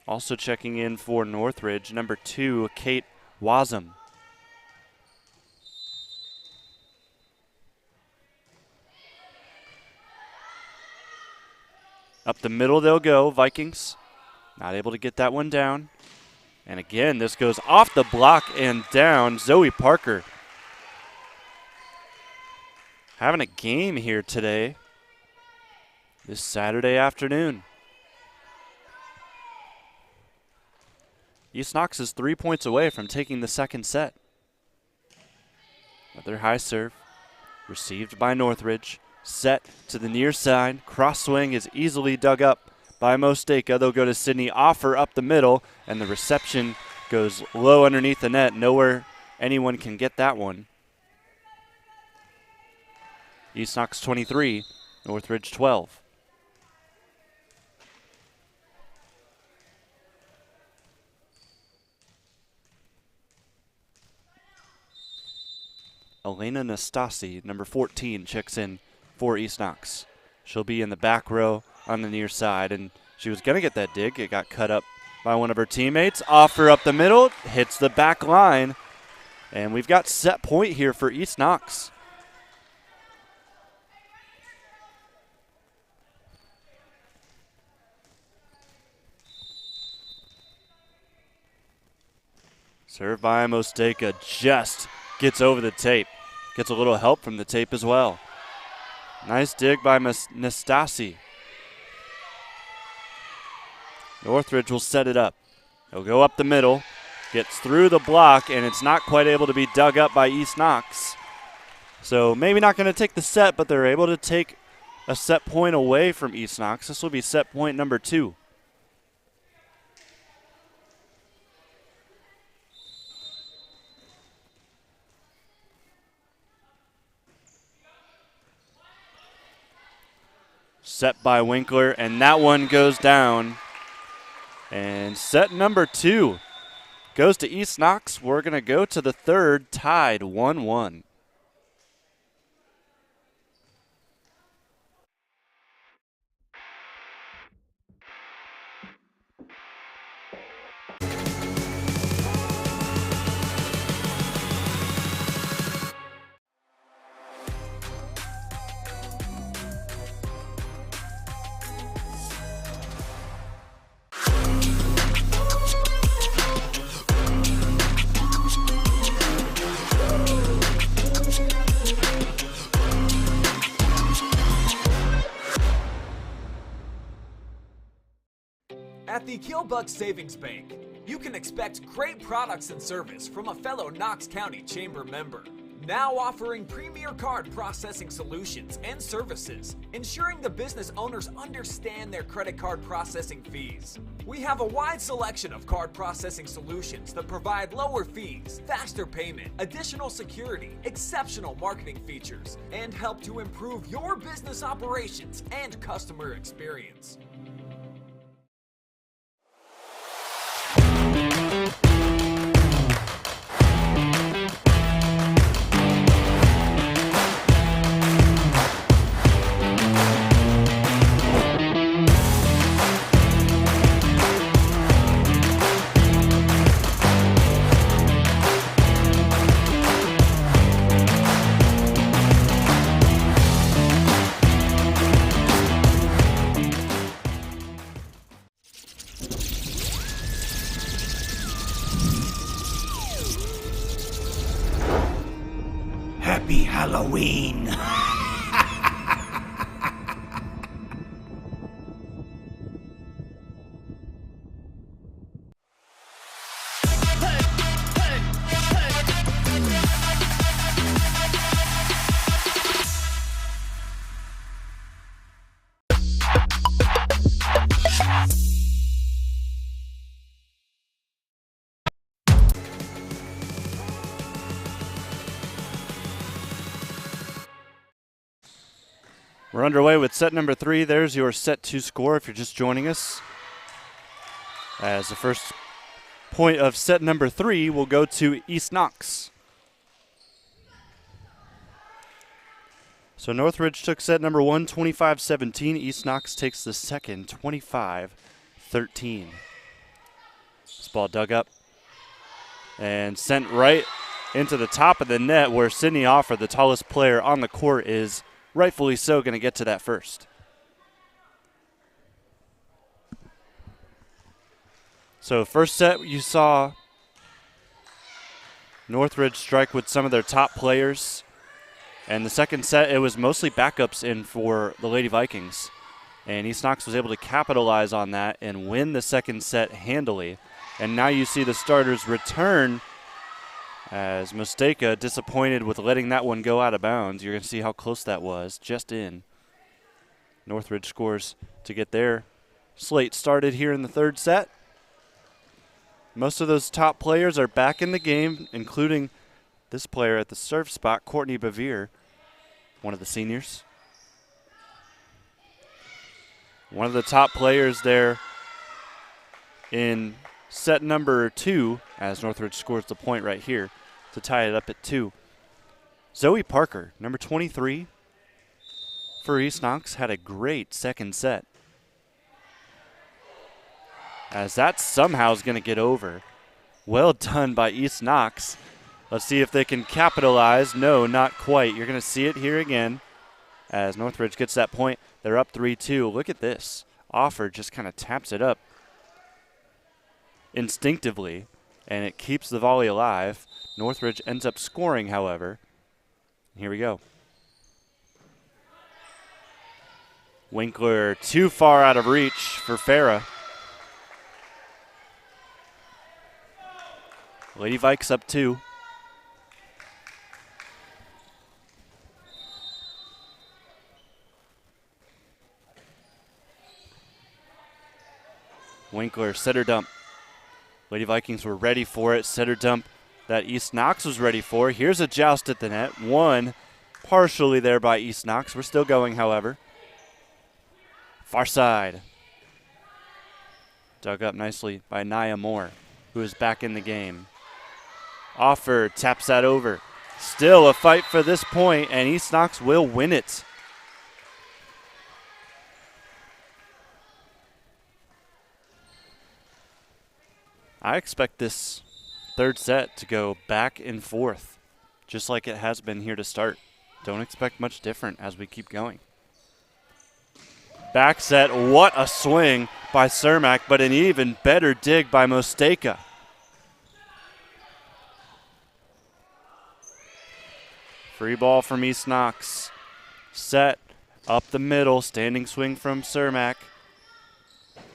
[SPEAKER 2] Also checking in for Northridge, number 2, Kate Wasem. Up the middle they'll go, Vikings. Not able to get that one down. And again, this goes off the block and down. Zoe Parker having a game here today, this Saturday afternoon. East Knox is 3 points away from taking the second set. Another high serve, received by Northridge. Set to the near side. Cross swing is easily dug up by Mosteka. They'll go to Sydney Offer up the middle, and the reception goes low underneath the net. Nowhere anyone can get that one. East Knox 23, Northridge 12. Elena Nastasi, number 14, checks in for East Knox. She'll be in the back row on the near side, and she was going to get that dig. It got cut up by one of her teammates. Offer up the middle, hits the back line, and we've got set point here for East Knox. Served by Mosteka, just gets over the tape. Gets a little help from the tape as well. Nice dig by Nastasi. Northridge will set it up. He'll go up the middle, gets through the block, and it's not quite able to be dug up by East Knox. So maybe not going to take the set, but they're able to take a set point away from East Knox. This will be set point number 2. Set by Winkler, and that one goes down. And set number 2 goes to East Knox. We're going to go to the third, tied 1-1.
[SPEAKER 3] At the Killbuck Savings Bank, you can expect great products and service from a fellow Knox County Chamber member. Now offering premier card processing solutions and services, ensuring the business owners understand their credit card processing fees. We have a wide selection of card processing solutions that provide lower fees, faster payment, additional security, exceptional marketing features, and help to improve your business operations and customer experience.
[SPEAKER 1] Happy Halloween!
[SPEAKER 2] We're underway with set number 3. There's your set 2 score if you're just joining us. As the first point of set number 3 will go to East Knox. So Northridge took set number 1, 25-17. East Knox takes the second, 25-13. This ball dug up and sent right into the top of the net where Sydney Offer, the tallest player on the court, is rightfully so going to get to that first. So first set you saw Northridge strike with some of their top players. And the second set, it was mostly backups in for the Lady Vikings. And East Knox was able to capitalize on that and win the second set handily. And now you see the starters return as Mosteka disappointed with letting that one go out of bounds. You're going to see how close that was, just in. Northridge scores to get their slate started here in the third set. Most of those top players are back in the game, including this player at the serve spot, Courtney Bevere, one of the seniors. One of the top players there in set number 2, as Northridge scores the point right here to tie it up at 2. Zoe Parker, number 23 for East Knox, had a great second set. As that somehow is going to get over. Well done by East Knox. Let's see if they can capitalize. No, not quite. You're going to see it here again as Northridge gets that point. They're up 3-2. Look at this. Offer just kind of taps it up instinctively, and it keeps the volley alive. Northridge ends up scoring, however. Here we go. Winkler too far out of reach for Farah. Lady Vikes up 2. Winkler, setter dump. Lady Vikings were ready for it. Setter dump that East Knox was ready for. Here's a joust at the net. One partially there by East Knox. We're still going, however. Far side. Dug up nicely by Nia Moore, who is back in the game. Offer taps that over. Still a fight for this point, and East Knox will win it. I expect this third set to go back and forth, just like it has been here to start. Don't expect much different as we keep going. Back set, what a swing by Cermak, but an even better dig by Mosteka. Free ball from East Knox. Set up the middle, standing swing from Cermak.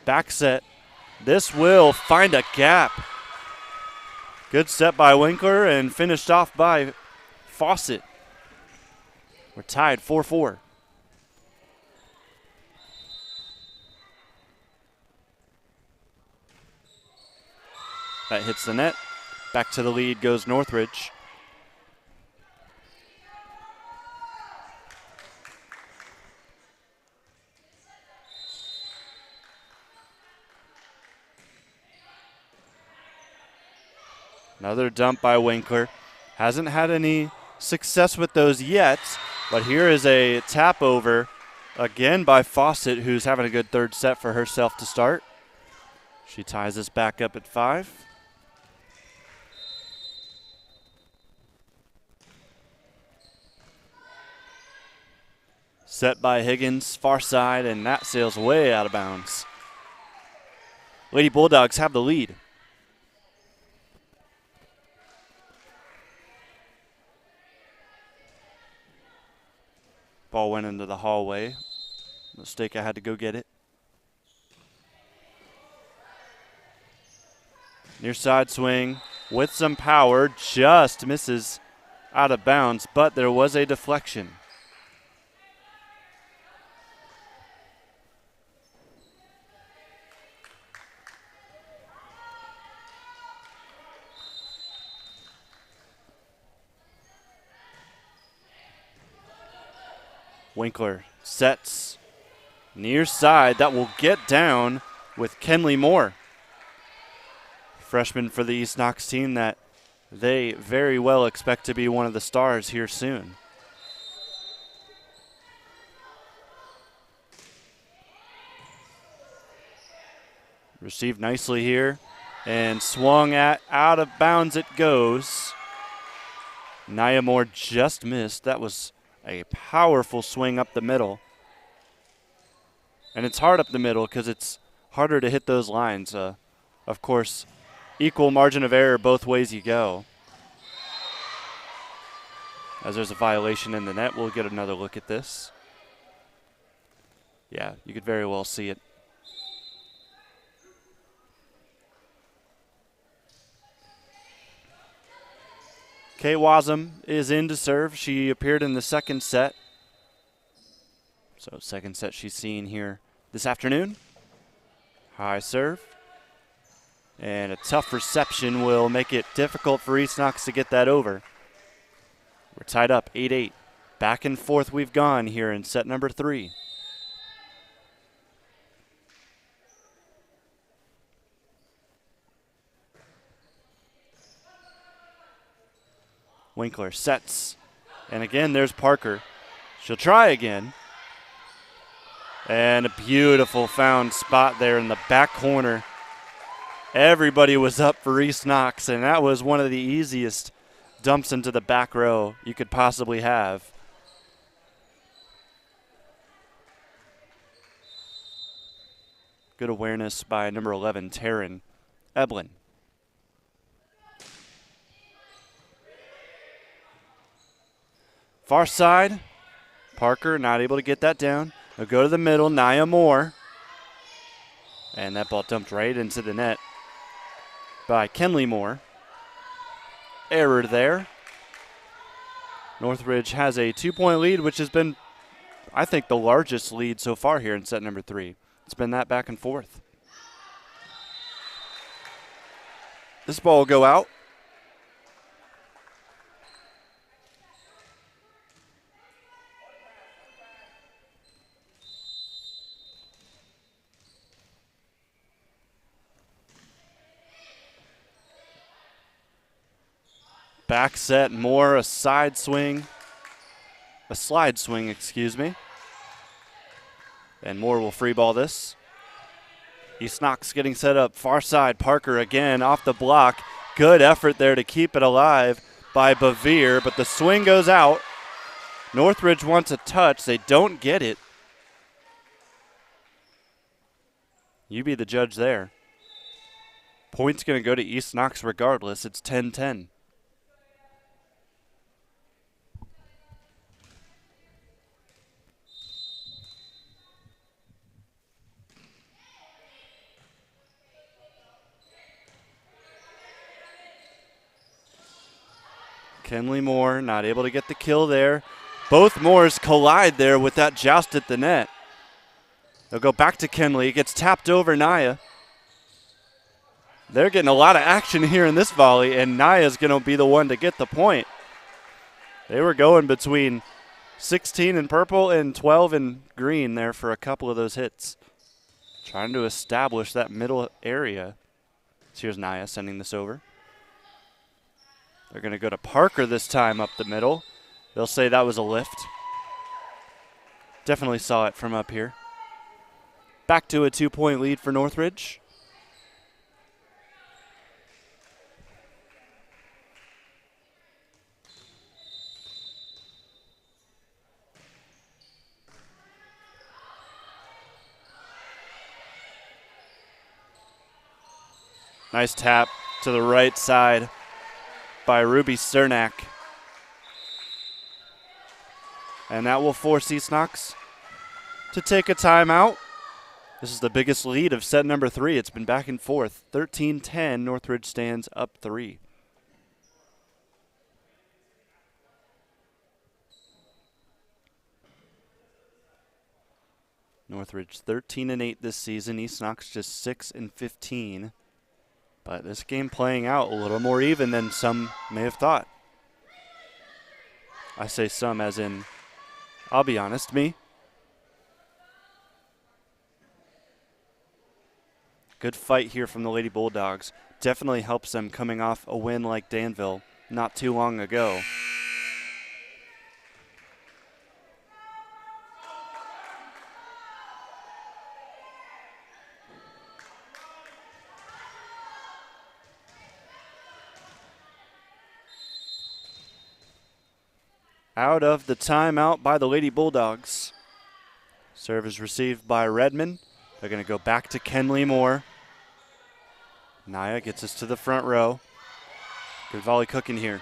[SPEAKER 2] Back set. This will find a gap. Good set by Winkler and finished off by Fawcett. We're tied 4-4. That hits the net. Back to the lead goes Northridge. Another dump by Winkler. Hasn't had any success with those yet, but here is a tap over again by Fawcett, who's having a good third set for herself to start. She ties us back up at 5. Set by Higgins, far side, and that sails way out of bounds. Lady Bulldogs have the lead. Ball went into the hallway. Mosteka had to go get it. Near side swing with some power, just misses out of bounds, but there was a deflection. Winkler Sets near side. That will get down with Kenley Moore. Freshman for the East Knox team that they very well expect to be one of the stars here soon. Received nicely here and swung at out of bounds it goes. Nia Moore just missed. That was a powerful swing up the middle. And it's hard up the middle because it's harder to hit those lines. Of course, equal margin of error both ways you go. As there's a violation in the net, we'll get another look at this. Yeah, you could very well see it. Kay Wasem is in to serve. She appeared in the second set. So second set she's seen here this afternoon. High serve. And a tough reception will make it difficult for East Knox to get that over. We're tied up 8-8. Back and forth we've gone here in set number 3. Winkler sets. And again, there's Parker. She'll try again. And a beautiful found spot there in the back corner. Everybody was up for East Knox, and that was one of the easiest dumps into the back row you could possibly have. Good awareness by number 11, Taryn Eblin. Far side, Parker not able to get that down. They'll go to the middle, Nia Moore. And that ball dumped right into the net by Kenley Moore. Error there. Northridge has a 2-point lead, which has been, I think, the largest lead so far here in set number 3. It's been that back and forth. This ball will go out. Back set, Moore, a slide swing, excuse me. And Moore will free ball this. East Knox getting set up, far side, Parker again off the block. Good effort there to keep it alive by Bevere, but the swing goes out. Northridge wants a touch, they don't get it. You be the judge there. Point's gonna go to East Knox regardless, it's 10-10. Kenley Moore not able to get the kill there. Both Moores collide there with that joust at the net. They'll go back to Kenley. It gets tapped over Nia. They're getting a lot of action here in this volley, and Nia's going to be the one to get the point. They were going between 16 in purple and 12 in green there for a couple of those hits. Trying to establish that middle area. So here's Nia sending this over. They're going to go to Parker this time up the middle. They'll say that was a lift. Definitely saw it from up here. Back to a 2-point lead for Northridge. Nice tap to the right side by Ruby Cernak. And that will force East Knox to take a timeout. This is the biggest lead of set number 3. It's been back and forth. 13-10, Northridge stands up 3. Northridge 13-8 this season. East Knox just 6-15. But this game playing out a little more even than some may have thought. I say some as in, I'll be honest, me. Good fight here from the Lady Bulldogs. Definitely helps them coming off a win like Danville not too long ago. Out of the timeout by the Lady Bulldogs. Serve is received by Redmond. They're going to go back to Kenley Moore. Naya gets us to the front row. Good volley cooking here.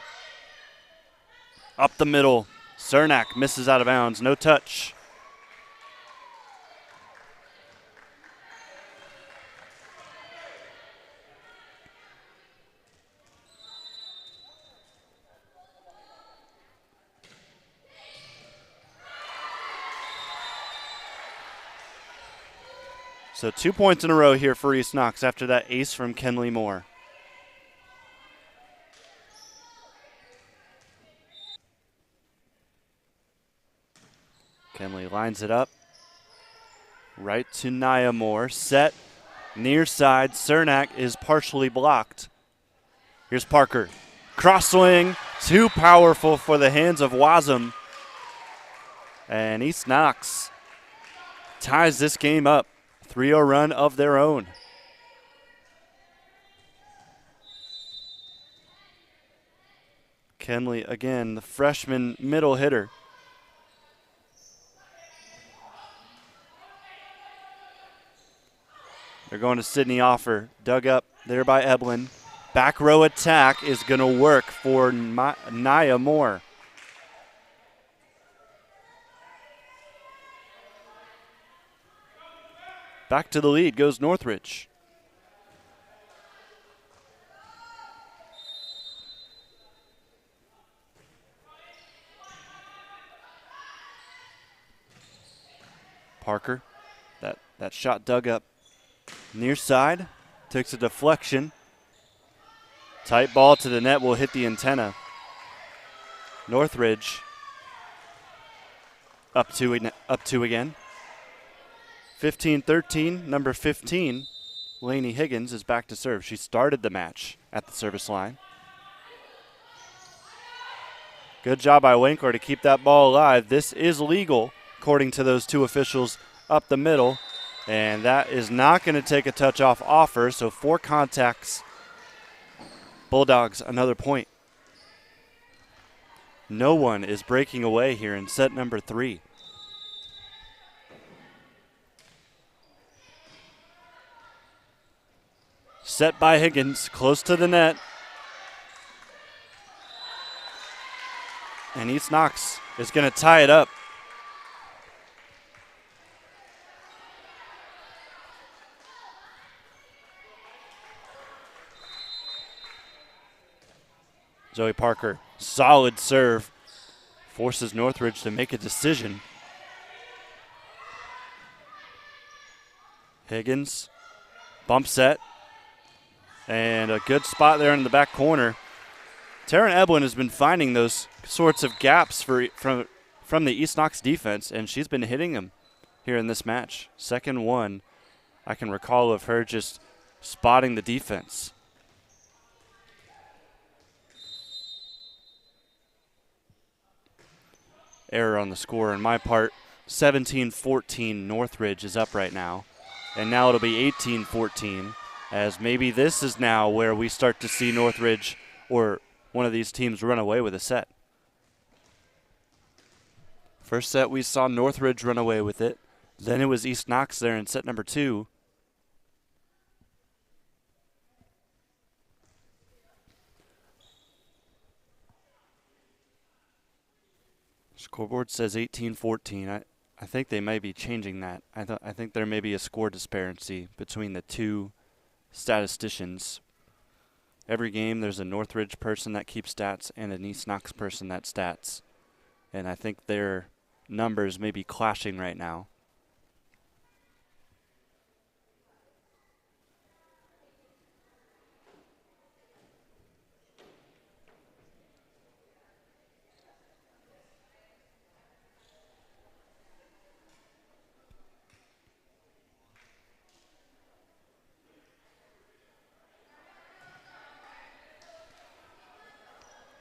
[SPEAKER 2] Up the middle. Cernak misses out of bounds. No touch. So 2 points in a row here for East Knox after that ace from Kenley Moore. Kenley lines it up. Right to Naya Moore. Set. Near side. Cernak is partially blocked. Here's Parker. Cross swing. Too powerful for the hands of Wasm. And East Knox ties this game up. 3-0 run of their own. Kenley again, the freshman middle hitter. They're going to Sydney Offer. Dug up there by Eblin. Back row attack is going to work for Naya Moore. Back to the lead goes Northridge. Parker, that shot dug up near side, takes a deflection. Tight ball to the net will hit the antenna. Northridge up two again. 15-13, number 15, Lainey Higgins is back to serve. She started the match at the service line. Good job by Winkler to keep that ball alive. This is legal, according to those two officials up the middle, and that is not going to take a touch off Offer, so 4 contacts. Bulldogs, another point. No one is breaking away here in set number 3. Set by Higgins, close to the net. And East Knox is going to tie it up. Zoe Parker, solid serve, forces Northridge to make a decision. Higgins, bump set. And a good spot there in the back corner. Taryn Eblin has been finding those sorts of gaps from the East Knox defense, and she's been hitting them here in this match. Second one I can recall of her just spotting the defense. Error on the score on my part. 17-14 Northridge is up right now. And now it'll be 18-14. As maybe this is now where we start to see Northridge or one of these teams run away with a set. First set we saw Northridge run away with it. Then it was East Knox there in set number 2. Scoreboard says 18-14. I think they may be changing that. I think there may be a score disparity between the two statisticians. Every game there's a Northridge person that keeps stats and an East Knox person that stats. And I think their numbers may be clashing right now.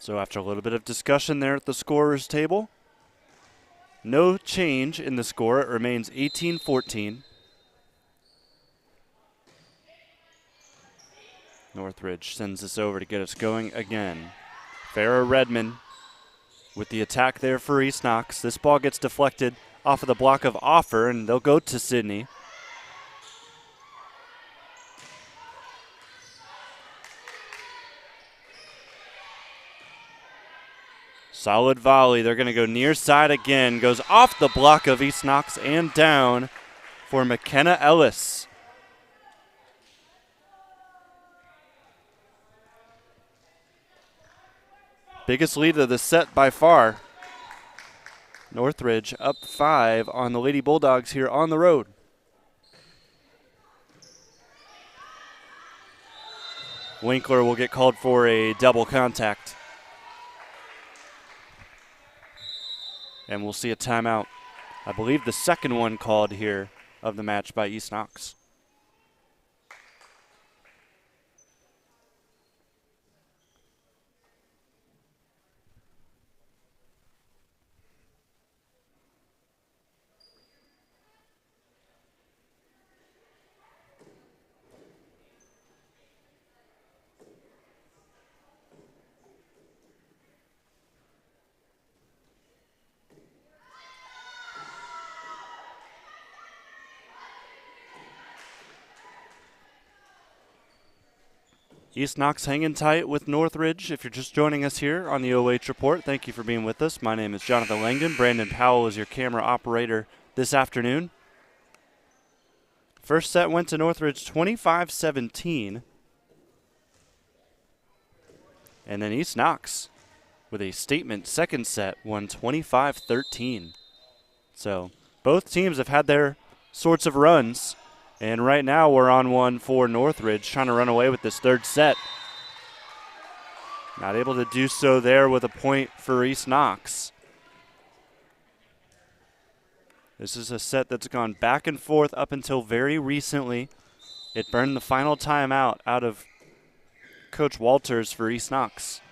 [SPEAKER 2] So after a little bit of discussion there at the scorer's table, no change in the score. It remains 18-14. Northridge sends this over to get us going again. Farrah Redmond with the attack there for East Knox. This ball gets deflected off of the block of Offer, and they'll go to Sydney. Solid volley. They're going to go near side again. Goes off the block of East Knox and down for McKenna Ellis. Biggest lead of the set by far. Northridge up 5 on the Lady Bulldogs here on the road. Winkler will get called for a double contact. And we'll see a timeout. I believe the second one called here of the match by East Knox. East Knox hanging tight with Northridge. If you're just joining us here on the OH Report, thank you for being with us. My name is Jonathan Langdon. Brandon Powell is your camera operator this afternoon. First set went to Northridge 25-17. And then East Knox with a statement second set won 25-13. So both teams have had their sorts of runs. And right now we're on one for Northridge, trying to run away with this third set. Not able to do so there with a point for East Knox. This is a set that's gone back and forth up until very recently. It burned the final timeout out of Coach Walters for East Knox.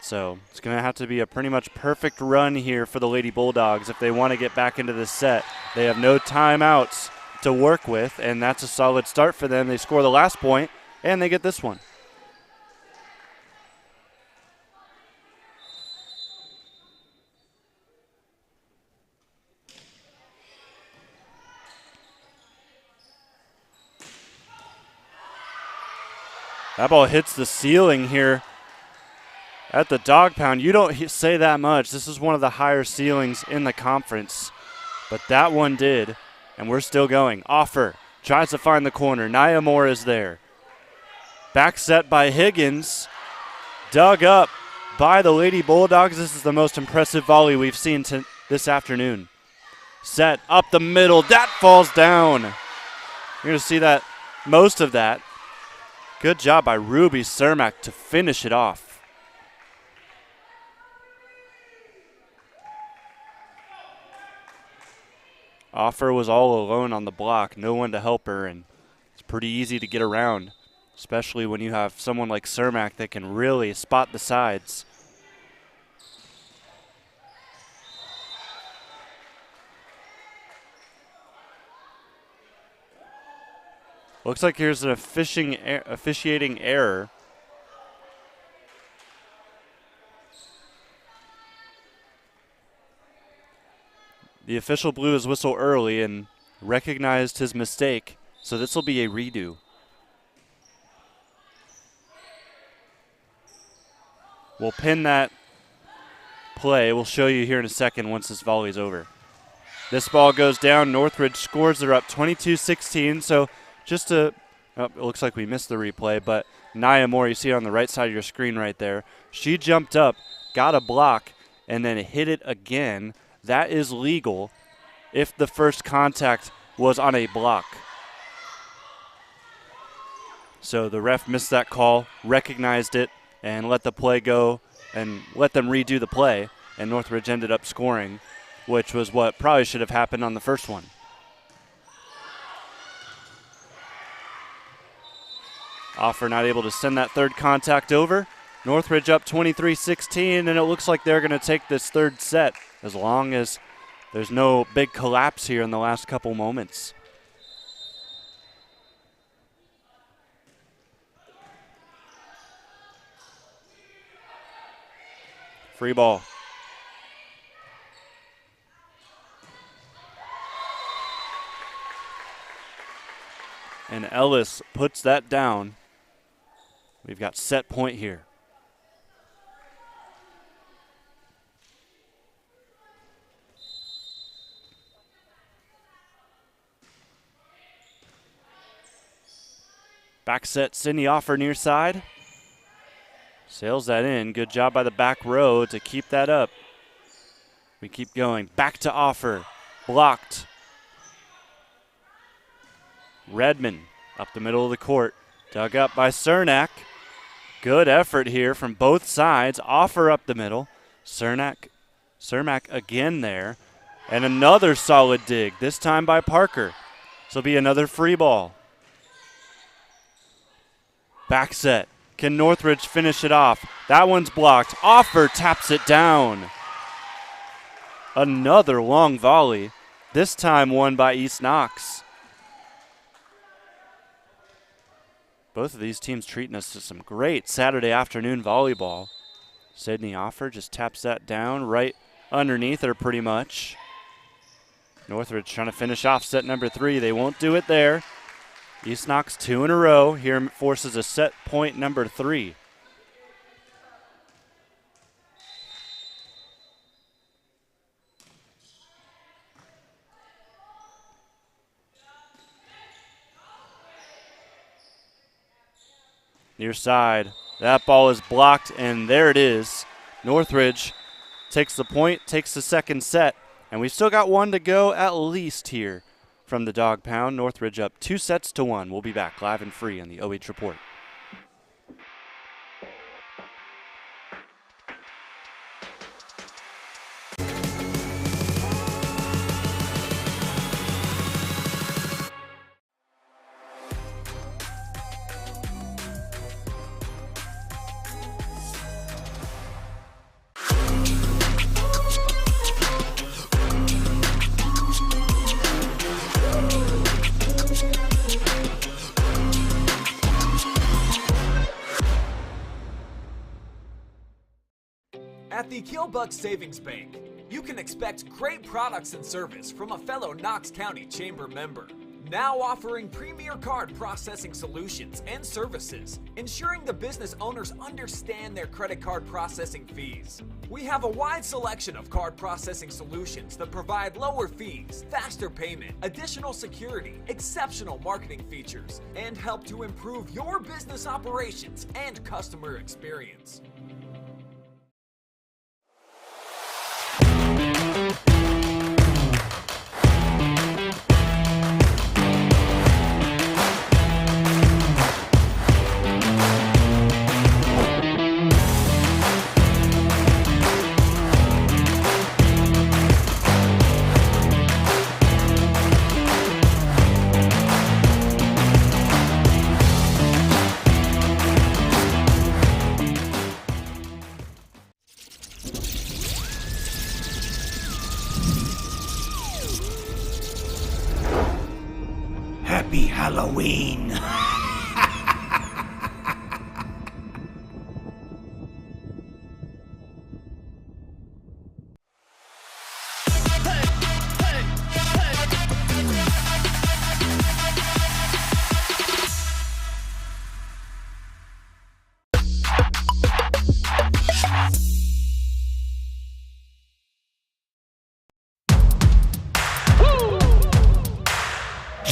[SPEAKER 2] So it's going to have to be a pretty much perfect run here for the Lady Bulldogs if they want to get back into this set. They have no timeouts to work with, and that's a solid start for them. They score the last point, and they get this one. That ball hits the ceiling here at the Dog Pound. You don't say that much. This is one of the higher ceilings in the conference, but that one did. And we're still going. Offer tries to find the corner. Nia Moore is there. Back set by Higgins. Dug up by the Lady Bulldogs. This is the most impressive volley we've seen this afternoon. Set up the middle. That falls down. You're going to see that, most of that. Good job by Ruby Cermak to finish it off. Offer was all alone on the block, no one to help her, and it's pretty easy to get around, especially when you have someone like Cermak that can really spot the sides. Looks like here's an officiating error. The official blew his whistle early and recognized his mistake, so this will be a redo. We'll pin that play. We'll show you here in a second once this volley is over. This ball goes down. Northridge scores. They're up 22-16. So just to, it looks like we missed the replay, but Nia Moore, you see it on the right side of your screen right there. She jumped up, got a block, and then hit it again. That is legal if the first contact was on a block. So the ref missed that call, recognized it, and let the play go and let them redo the play. And Northridge ended up scoring, which was what probably should have happened on the first one. Offer not able to send that third contact over. Northridge up 23-16, and it looks like they're going to take this third set as long as there's no big collapse here in the last couple moments. Free ball. And Ellis puts that down. We've got set point here. Back set, Sydney Offer near side. Sails that in. Good job by the back row to keep that up. We keep going. Back to Offer. Blocked. Redmond up the middle of the court. Dug up by Cernak. Good effort here from both sides. Offer up the middle. Cermak again there. And another solid dig, this time by Parker. This will be another free ball. Back set. Can Northridge finish it off? That one's blocked. Offer taps it down. Another long volley, this time won by East Knox. Both of these teams treating us to some great Saturday afternoon volleyball. Sydney Offer just taps that down right underneath her pretty much. Northridge trying to finish off set number 3. They won't do it there. East Knox 2 in a row. Here forces a set point number 3. Near side. That ball is blocked, and there it is. Northridge takes the point, takes the second set, and we've still got one to go at least here from the Dog Pound. Northridge up 2-1. We'll be back live and free on the OH Report.
[SPEAKER 3] At the Killbuck Savings Bank, you can expect great products and service from a fellow Knox County Chamber member. Now offering premier card processing solutions and services, ensuring the business owners understand their credit card processing fees. We have a wide selection of card processing solutions that provide lower fees, faster payment, additional security, exceptional marketing features, and help to improve your business operations and customer experience.
[SPEAKER 1] Happy Halloween!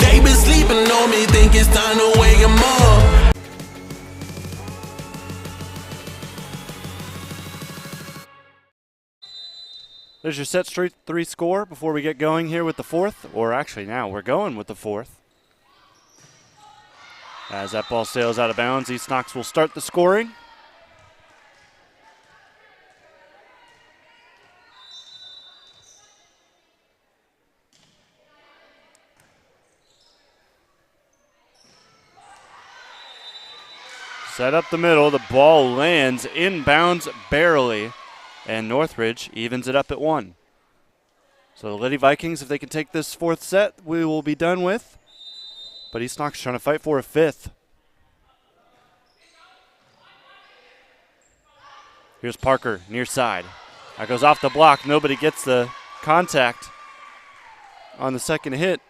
[SPEAKER 4] They been sleeping on me, think it's time to wake 'em up.
[SPEAKER 2] There's your set straight 3 score before we get going here with the fourth, or actually now we're going with the fourth. As that ball sails out of bounds, East Knox will start the scoring. Set up the middle. The ball lands inbounds barely. And Northridge evens it up at 1. So the Lady Vikings, if they can take this 4th set, we will be done with. But East Knox trying to fight for a 5th. Here's Parker, near side. That goes off the block. Nobody gets the contact on the second hit.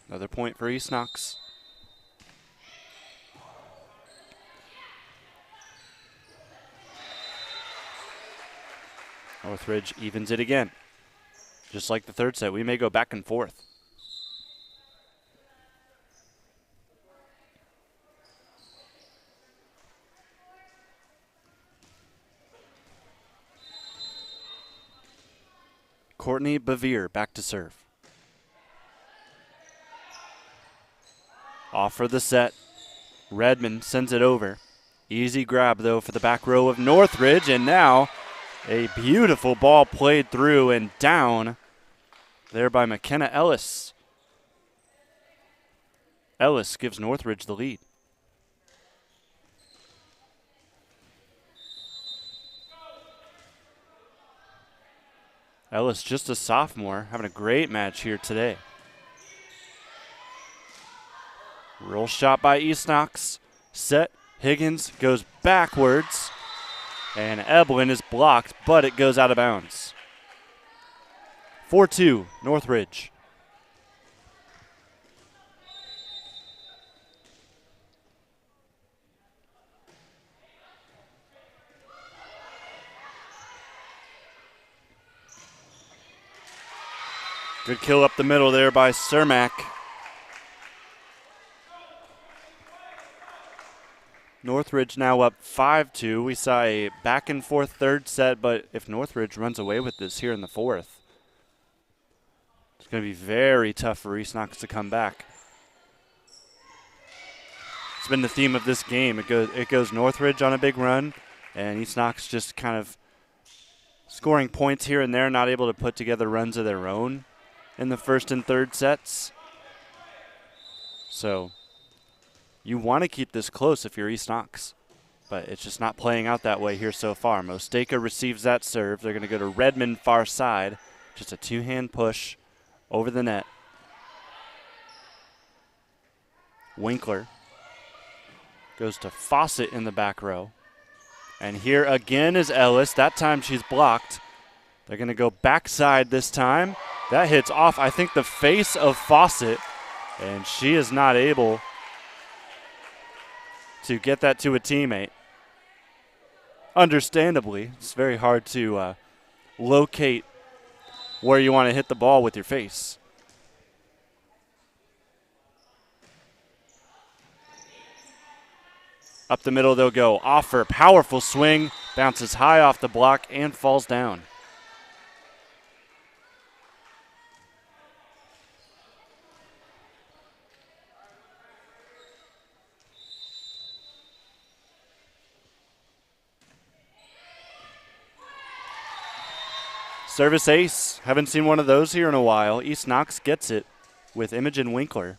[SPEAKER 2] Another point for East Knox. Northridge evens it again. Just like the 3rd set, we may go back and forth. Courtney Bevere back to serve. Off for the set. Redmond sends it over. Easy grab, though, for the back row of Northridge, and now a beautiful ball played through and down there by McKenna Ellis. Ellis gives Northridge the lead. Ellis, just a sophomore, having a great match here today. Roll shot by East Knox. Set. Higgins goes backwards. And Eblin is blocked, but it goes out of bounds. 4-2, Northridge. Good kill up the middle there by Cermak. Northridge now up 5-2. We saw a back and forth 3rd set, but if Northridge runs away with this here in the 4th, it's going to be very tough for East Knox to come back. It's been the theme of this game. It goes Northridge on a big run, and East Knox just kind of scoring points here and there, not able to put together runs of their own in the 1st and 3rd sets. So you want to keep this close if you're East Knox, but it's just not playing out that way here so far. Mosteka receives that serve. They're going to go to Redmond far side. Just a 2-hand push over the net. Winkler goes to Fawcett in the back row. And here again is Ellis. That time she's blocked. They're going to go backside this time. That hits off, I think, the face of Fawcett, and she is not able to get that to a teammate. Understandably, it's very hard to locate where you want to hit the ball with your face. Up the middle they'll go. Offer, powerful swing, bounces high off the block and falls down. Service ace. Haven't seen one of those here in a while. East Knox gets it with Imogen Winkler.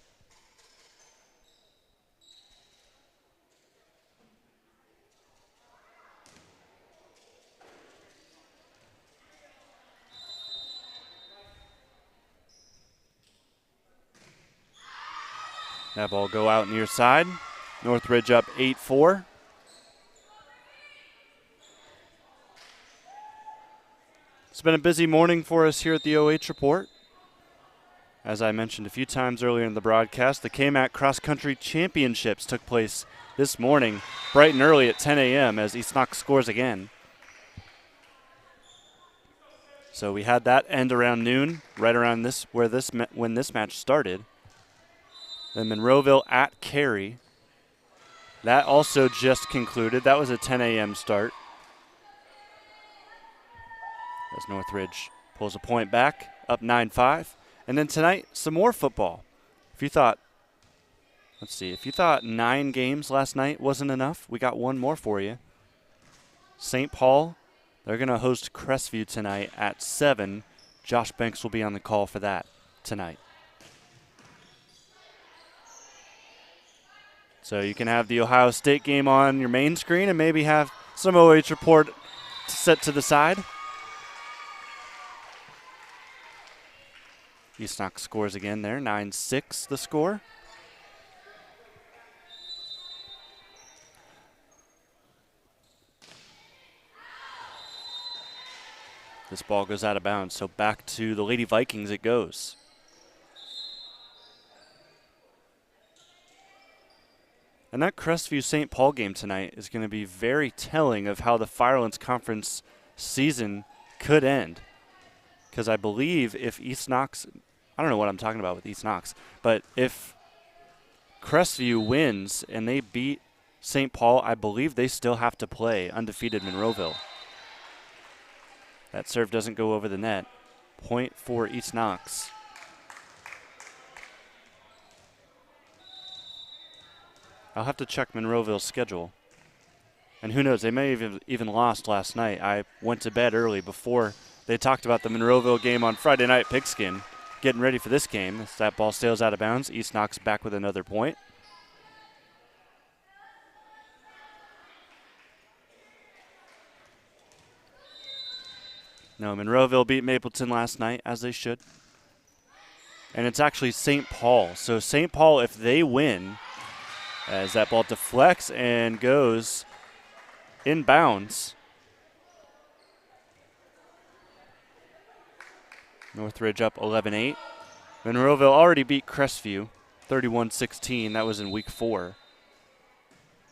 [SPEAKER 2] That ball go out near side. Northridge up 8-4. It's been a busy morning for us here at the OH Report. As I mentioned a few times earlier in the broadcast, the KMAC Cross Country Championships took place this morning, bright and early at 10 a.m. as East Knox scores again. So we had that end around noon, right around when this match started. Then Monroeville at Cary. That also just concluded. That was a 10 a.m. start. As Northridge pulls a point back, up 9-5. And then tonight, some more football. If you thought 9 games last night wasn't enough, we got one more for you. St. Paul, they're going to host Crestview tonight at 7. Josh Banks will be on the call for that tonight. So you can have the Ohio State game on your main screen and maybe have some OH report set to the side. East Knox scores again there, 9-6 the score. This ball goes out of bounds, so back to the Lady Vikings it goes. And that Crestview St. Paul game tonight is going to be very telling of how the Firelands Conference season could end. Because I believe if East Knox, I don't know what I'm talking about with East Knox, but if Crestview wins and they beat St. Paul, I believe they still have to play undefeated Monroeville. That serve doesn't go over the net. Point for East Knox. I'll have to check Monroeville's schedule. And who knows, they may have even lost last night. I went to bed early before they talked about the Monroeville game on Friday night, Pigskin. Getting ready for this game. As that ball sails out of bounds, East Knox back with another point. No, Monroeville beat Mapleton last night, as they should. And it's actually St. Paul. So St. Paul, if they win, as that ball deflects and goes inbounds. Northridge up 11-8. Monroeville already beat Crestview 31-16. That was in week 4.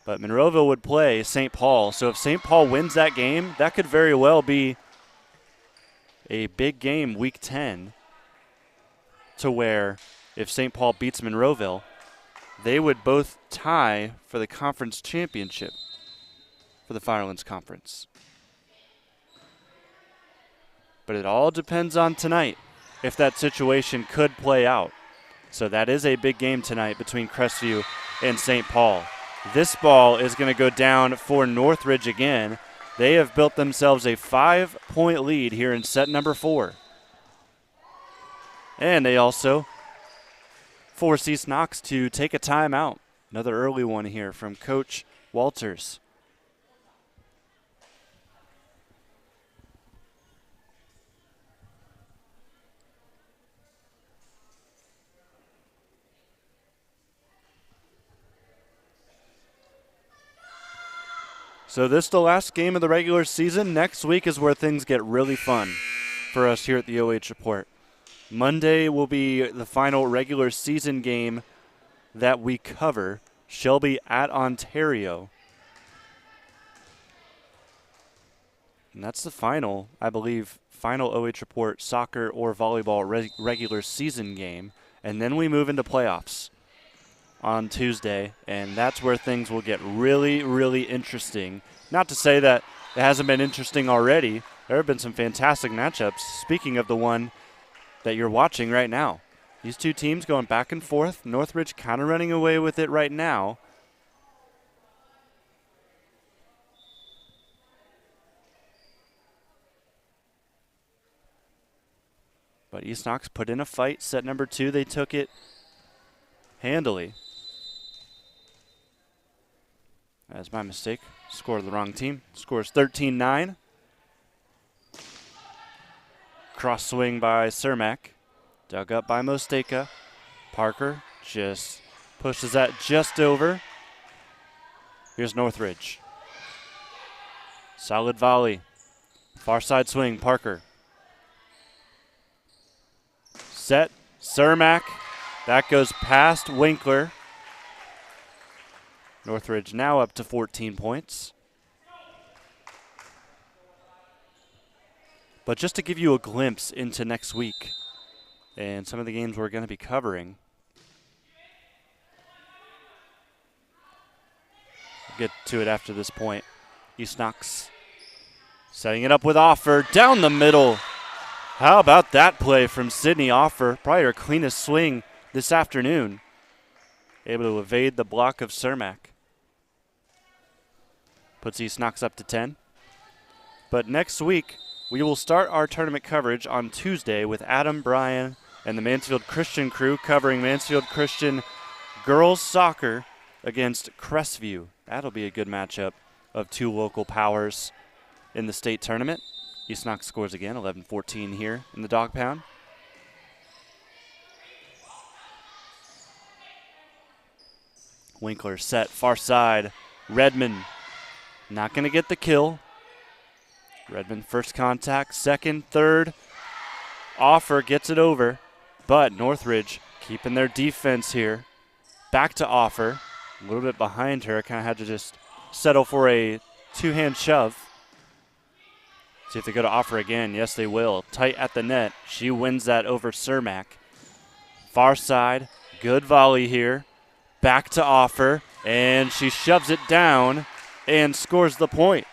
[SPEAKER 2] But Monroeville would play St. Paul. So if St. Paul wins that game, that could very well be a big game week 10, to where if St. Paul beats Monroeville, they would both tie for the conference championship for the Firelands Conference. But it all depends on tonight if that situation could play out. So that is a big game tonight between Crestview and St. Paul. This ball is going to go down for Northridge again. They have built themselves a 5-point lead here in set number 4. And they also force East Knox to take a timeout. Another early one here from Coach Walters. So this is the last game of the regular season. Next week is where things get really fun for us here at the OH Report. Monday will be the final regular season game that we cover. Shelby at Ontario. And that's the final, I believe, final OH Report soccer or volleyball regular season game. And then we move into playoffs on Tuesday, and that's where things will get really, really interesting. Not to say that it hasn't been interesting already. There have been some fantastic matchups. Speaking of the one that you're watching right now. These two teams going back and forth. Northridge kind of running away with it right now. But East Knox put in a fight. Set number 2, they took it handily. That's my mistake. Scored the wrong team. Scores 13-9. Cross swing by Cermak. Dug up by Mosteka. Parker just pushes that just over. Here's Northridge. Solid volley. Far side swing, Parker. Set, Cermak. That goes past Winkler. Northridge now up to 14 points. But just to give you a glimpse into next week and some of the games we're going to be covering, we'll get to it after this point. East Knox setting it up with Offer down the middle. How about that play from Sydney Offer? Probably her cleanest swing this afternoon. Able to evade the block of Cermak. Puts East Knox up to 10. But next week, we will start our tournament coverage on Tuesday with Adam Bryan and the Mansfield Christian crew covering Mansfield Christian girls soccer against Crestview. That'll be a good matchup of two local powers in the state tournament. East Knox scores again, 11-14 here in the Dog Pound. Winkler set, far side. Redmond not going to get the kill. Redmond first contact, second, third. Offer gets it over, but Northridge keeping their defense here. Back to Offer, a little bit behind her. Kind of had to just settle for a two-hand shove. See if they go to Offer again. Yes, they will. Tight at the net. She wins that over Cermak. Far side, good volley here. Back to Offer, and she shoves it down and scores the point.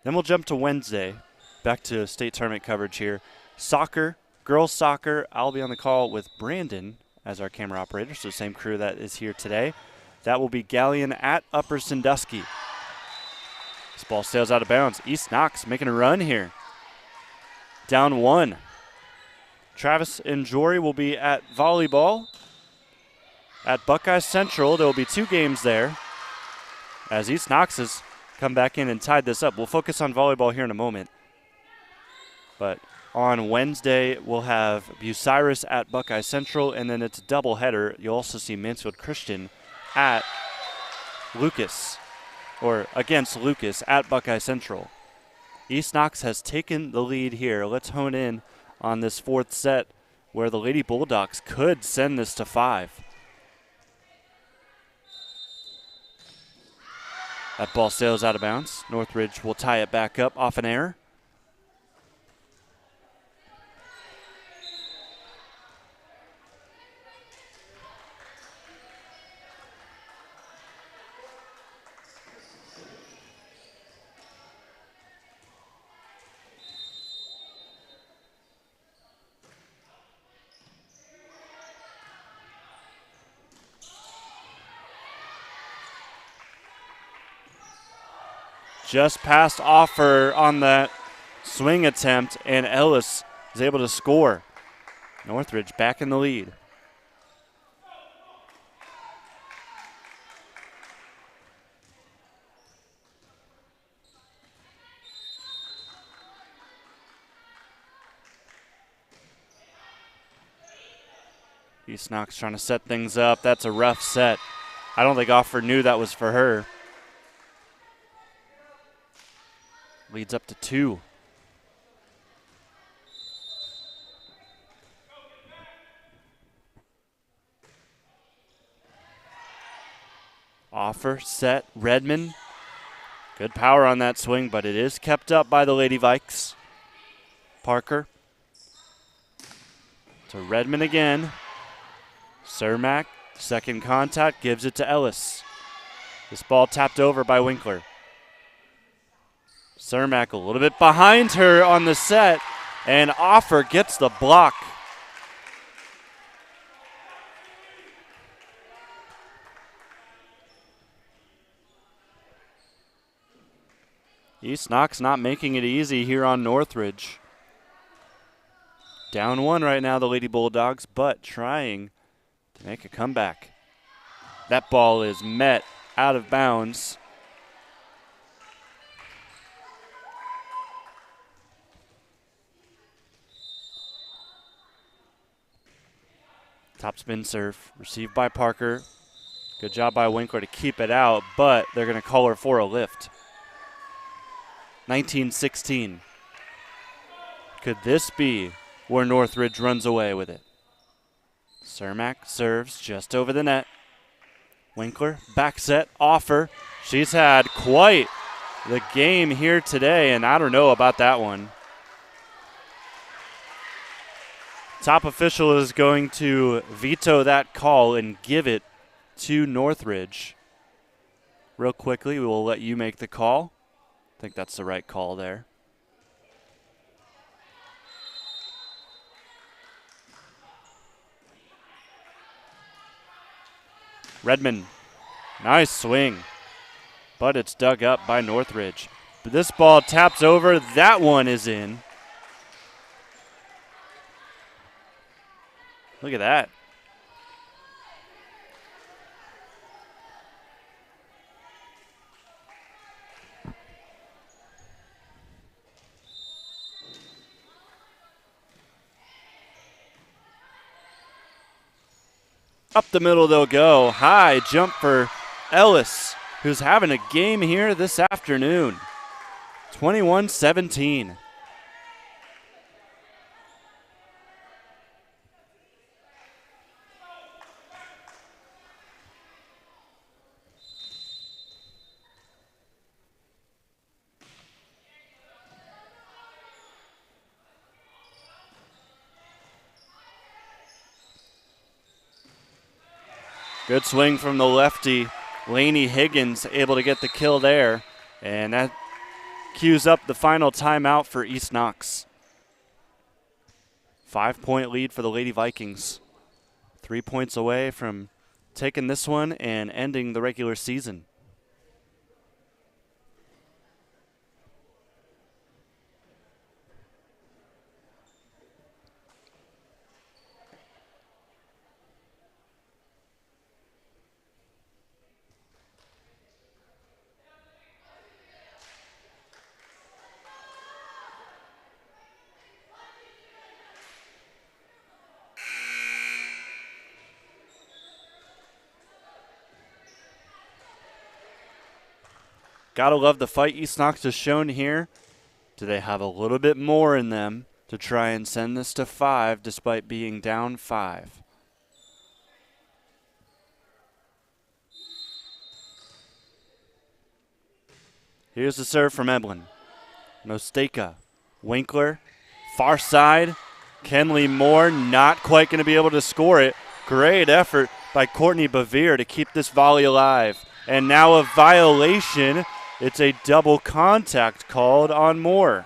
[SPEAKER 2] Then we'll jump to Wednesday. Back to state tournament coverage here. Soccer, girls soccer. I'll be on the call with Brandon as our camera operator, so same crew that is here today. That will be Galleon at Upper Sandusky. This ball sails out of bounds. East Knox making a run here. Down one. Travis and Jory will be at volleyball. At Buckeye Central, there will be two games there as East Knox has come back in and tied this up. We'll focus on volleyball here in a moment. But on Wednesday, we'll have Bucyrus at Buckeye Central, and then it's a doubleheader. You'll also see Mansfield Christian at Lucas, or against Lucas at Buckeye Central. East Knox has taken the lead here. Let's hone in on this fourth set where the Lady Bulldogs could send this to 5. That ball sails out of bounds. Northridge will tie it back up off an error. Just past Offer on that swing attempt, and Ellis is able to score. Northridge back in the lead. East Knox trying to set things up. That's a rough set. I don't think Offer knew that was for her. Leads up to 2. Offer, set, Redmond. Good power on that swing, but it is kept up by the Lady Vikes. Parker. To Redmond again. Cermak, second contact, gives it to Ellis. This ball tapped over by Winkler. Cermak a little bit behind her on the set, and Offer gets the block. East Knox not making it easy here on Northridge. Down 1 right now, the Lady Bulldogs, but trying to make a comeback. That ball is met out of bounds. Topspin serve, received by Parker. Good job by Winkler to keep it out, but they're going to call her for a lift. 19-16. Could this be where Northridge runs away with it? Cermak serves just over the net. Winkler, back set, Offer. She's had quite the game here today, and I don't know about that one. Top official is going to veto that call and give it to Northridge. Real quickly, we will let you make the call. I think that's the right call there. Redmond, nice swing, but it's dug up by Northridge. But this ball taps over. That one is in. Look at that. Up the middle they'll go. High jump for Ellis, who's having a game here this afternoon. 21-17. Good swing from the lefty. Laney Higgins able to get the kill there. And that cues up the final timeout for East Knox. 5-point lead for the Lady Vikings. 3 points away from taking this one and ending the regular season. Gotta love the fight East Knox has shown here. Do they have a little bit more in them to try and send this to 5 despite being down 5? Here's the serve from Eblin. Mosteka, Winkler, far side. Kenley Moore not quite going to be able to score it. Great effort by Courtney Bevere to keep this volley alive. And now a violation. It's a double contact called on Moore.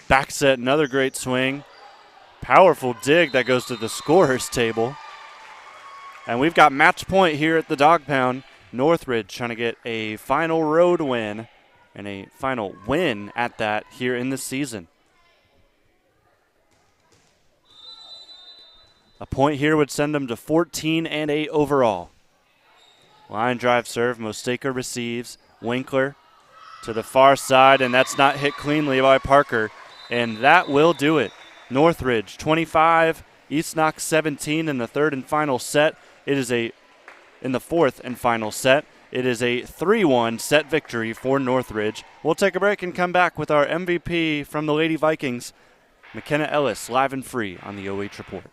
[SPEAKER 2] Back set, another great swing. Powerful dig that goes to the scorer's table. And we've got match point here at the Dog Pound. Northridge trying to get a final road win and a final win at that here in the season. A point here would send them to 14-8 overall. Line drive serve, Mosteka receives. Winkler to the far side, and that's not hit cleanly by Parker. And that will do it. Northridge 25, East Knox 17 in the third and final set. It is in the fourth and final set. It is a 3-1 set victory for Northridge. We'll take a break and come back with our MVP from the Lady Vikings, McKenna Ellis, live and free on the OH Report.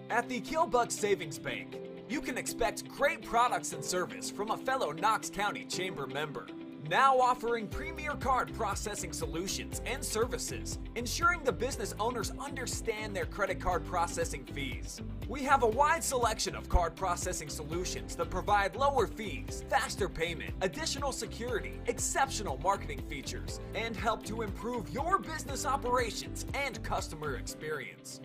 [SPEAKER 3] At the Killbuck Savings Bank, you can expect great products and service from a fellow Knox County Chamber member. Now offering premier card processing solutions and services, ensuring the business owners understand their credit card processing fees. We have a wide selection of card processing solutions that provide lower fees, faster payment, additional security, exceptional marketing features, and help to improve your business operations and customer experience.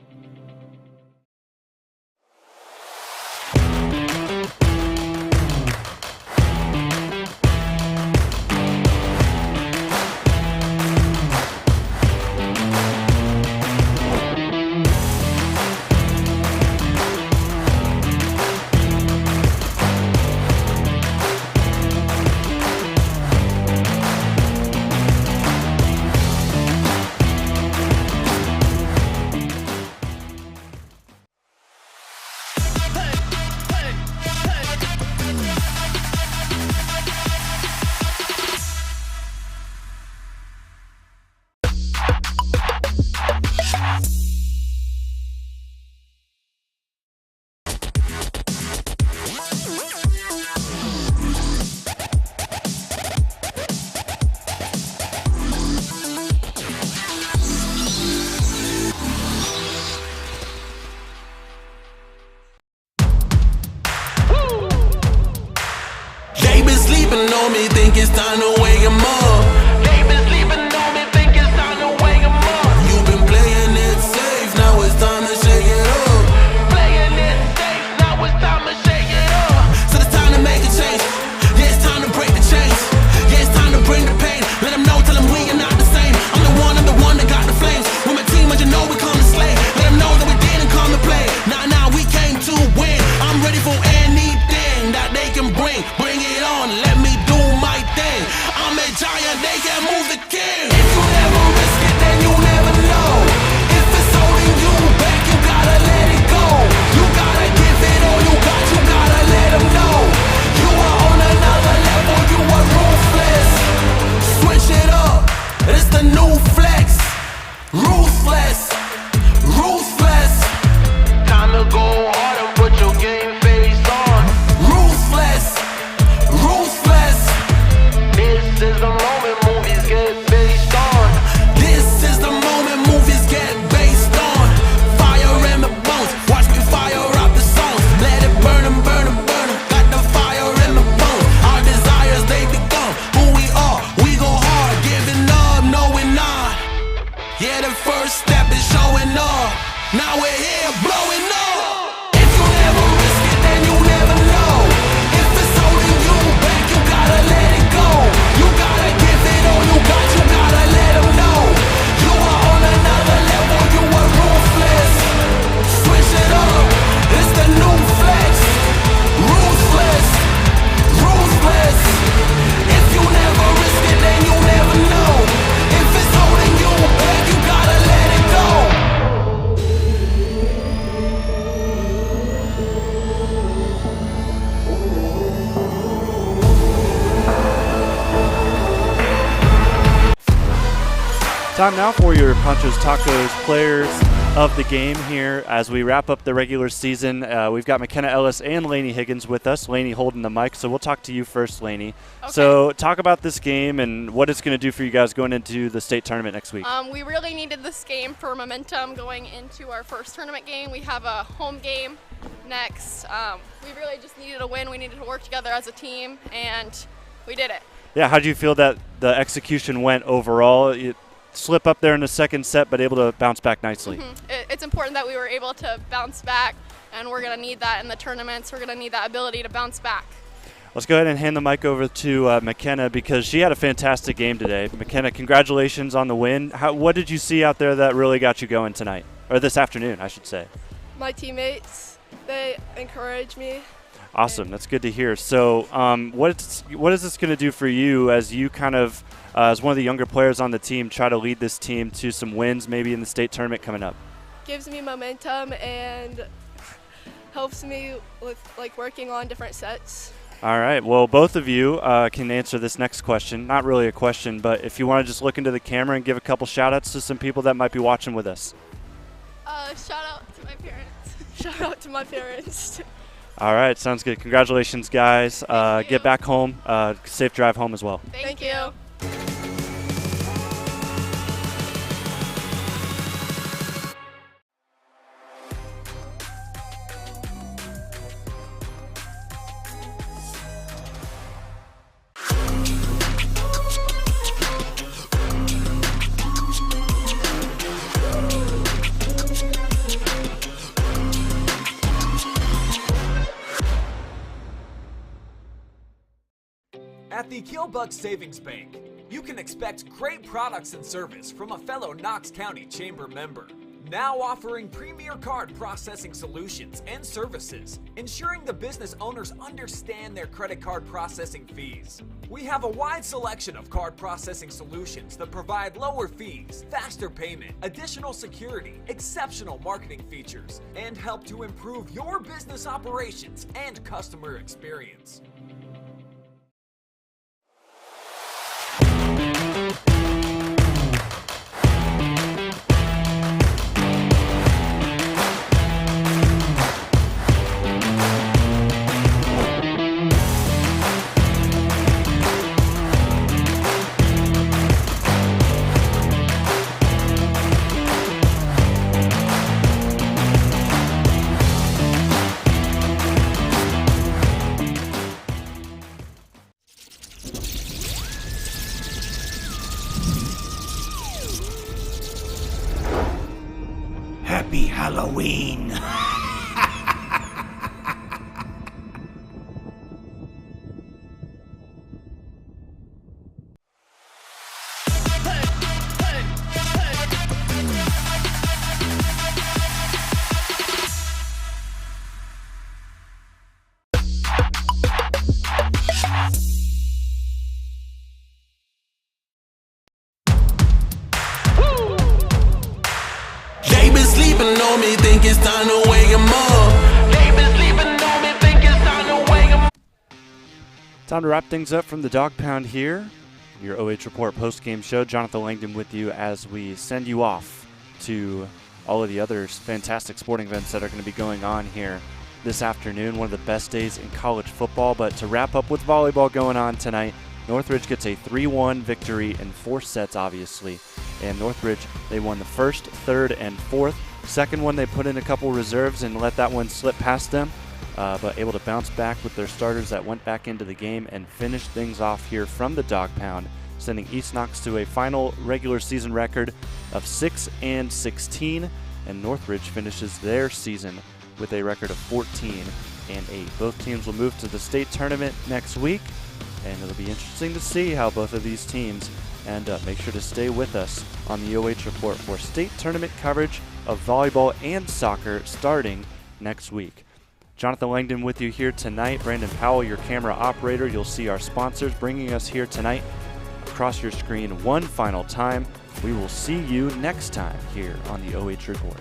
[SPEAKER 4] time to wake 'em up. They've been sleeping on me, think it's time to wake 'em up. You've been playing it safe, now it's time to shake it up. Playing it safe, now it's time to shake it up. So it's time to make a change. Yeah, it's time to break the chains. Yeah, it's time to bring the pain. Let them know, tell them we are not the same. I'm the one that got the flames. With my team, you know we come to slay. Let them know that we didn't come to play. Nah, we came to win. I'm ready for anything that they can bring. Bring it on, let me do my thing. I'm a giant, they can't move the king. If you never risk it, then you never know. If it's holding you back, you gotta let it go. You gotta give it all you got, you gotta let them know. You are on another level, you are ruthless. Switch it up, it's the new flex. Ruthless, ruthless. Time to go hard and put your game face on. Ruthless, ruthless. This is the moment movies get based on. This is the moment movies get based on. Fire in the bones, watch me fire up the songs. Let it burn 'em, burn 'em, burn 'em. Got the fire in the bones. Our desires, they become who we are. We go hard, giving up, no we're not. Yeah, the first step is showing up. Now we're here blowing up. If you never risk it, then you never know. If it's holding you back, you gotta let it go. You gotta give it all you got, you gotta let them know. You are on another level, you are ruthless. Switch it up, it's the new flex. Ruthless, ruthless. If you never risk it, then you never know. If it's holding you back, you gotta let it go.
[SPEAKER 2] Time now for your Panchos Tacos players of the game here as we wrap up the regular season. We've got McKenna Ellis and Lainey Higgins with us. Lainey holding the mic, so we'll talk to you first, Lainey.
[SPEAKER 6] Okay.
[SPEAKER 2] So talk about this game and what it's going to do for you guys going into the state tournament next week.
[SPEAKER 6] We really needed this game for momentum going into our first tournament game. We have a home game next. We really just needed a win. We needed to work together as a team, and we did it.
[SPEAKER 2] Yeah, how do you feel that the execution went overall? You slip up there in the second set, but able to bounce back nicely.
[SPEAKER 6] It's important that we were able to bounce back, and we're going to need that in the tournaments. We're going to need that ability to bounce back.
[SPEAKER 2] Let's go ahead and hand the mic over to McKenna because she had a fantastic game today. McKenna, congratulations on the win. What did you see out there that really got you going tonight? Or this afternoon, I should say.
[SPEAKER 7] My teammates, they encourage me.
[SPEAKER 2] Awesome. That's good to hear. So what is this going to do for you as you kind of, as one of the younger players on the team, try to lead this team to some wins maybe in the state tournament coming up?
[SPEAKER 7] Gives me momentum and helps me with working on different sets.
[SPEAKER 2] All right. Well, both of you can answer this next question. Not really a question, but if you want to just look into the camera and give a couple shout-outs to some people that might be watching with us.
[SPEAKER 6] Shout out to my parents.
[SPEAKER 7] Shout out to my parents.
[SPEAKER 2] All right. Sounds good. Congratulations, guys.
[SPEAKER 6] Thank you.
[SPEAKER 2] Get back home. Safe drive home as well.
[SPEAKER 6] Thank you.
[SPEAKER 3] At the Killbuck Savings Bank, you can expect great products and service from a fellow Knox County Chamber member. Now offering premier card processing solutions and services, ensuring the business owners understand their credit card processing fees. We have a wide selection of card processing solutions that provide lower fees, faster payment, additional security, exceptional marketing features, and help to improve your business operations and customer experience.
[SPEAKER 1] Halloween.
[SPEAKER 4] They been sleeping on me, think it's time to wake 'em up. They been sleeping on me, think it's time to wake 'em up.
[SPEAKER 2] Time to wrap things up from the Dog Pound here. Your OH Report post-game show. Jonathan Langdon with you as we send you off to all of the other fantastic sporting events that are going to be going on here this afternoon. One of the best days in college football. But to wrap up with volleyball going on tonight, Northridge gets a 3-1 victory in 4 sets, obviously. And Northridge, they won the first, third, and fourth. Second one, they put in a couple reserves and let that one slip past them, but able to bounce back with their starters that went back into the game and finished things off here from the Dog Pound, sending East Knox to a final regular season record of 6-16, and Northridge finishes their season with a record of 14-8. Both teams will move to the state tournament next week, and it'll be interesting to see how both of these teams end up. Make sure to stay with us on the OH Report for state tournament coverage of volleyball and soccer starting next week. Jonathan Langdon with you here tonight. Brandon Powell, your camera operator. You'll see our sponsors bringing us here tonight across your screen one final time. We will see you next time here on the OH Report.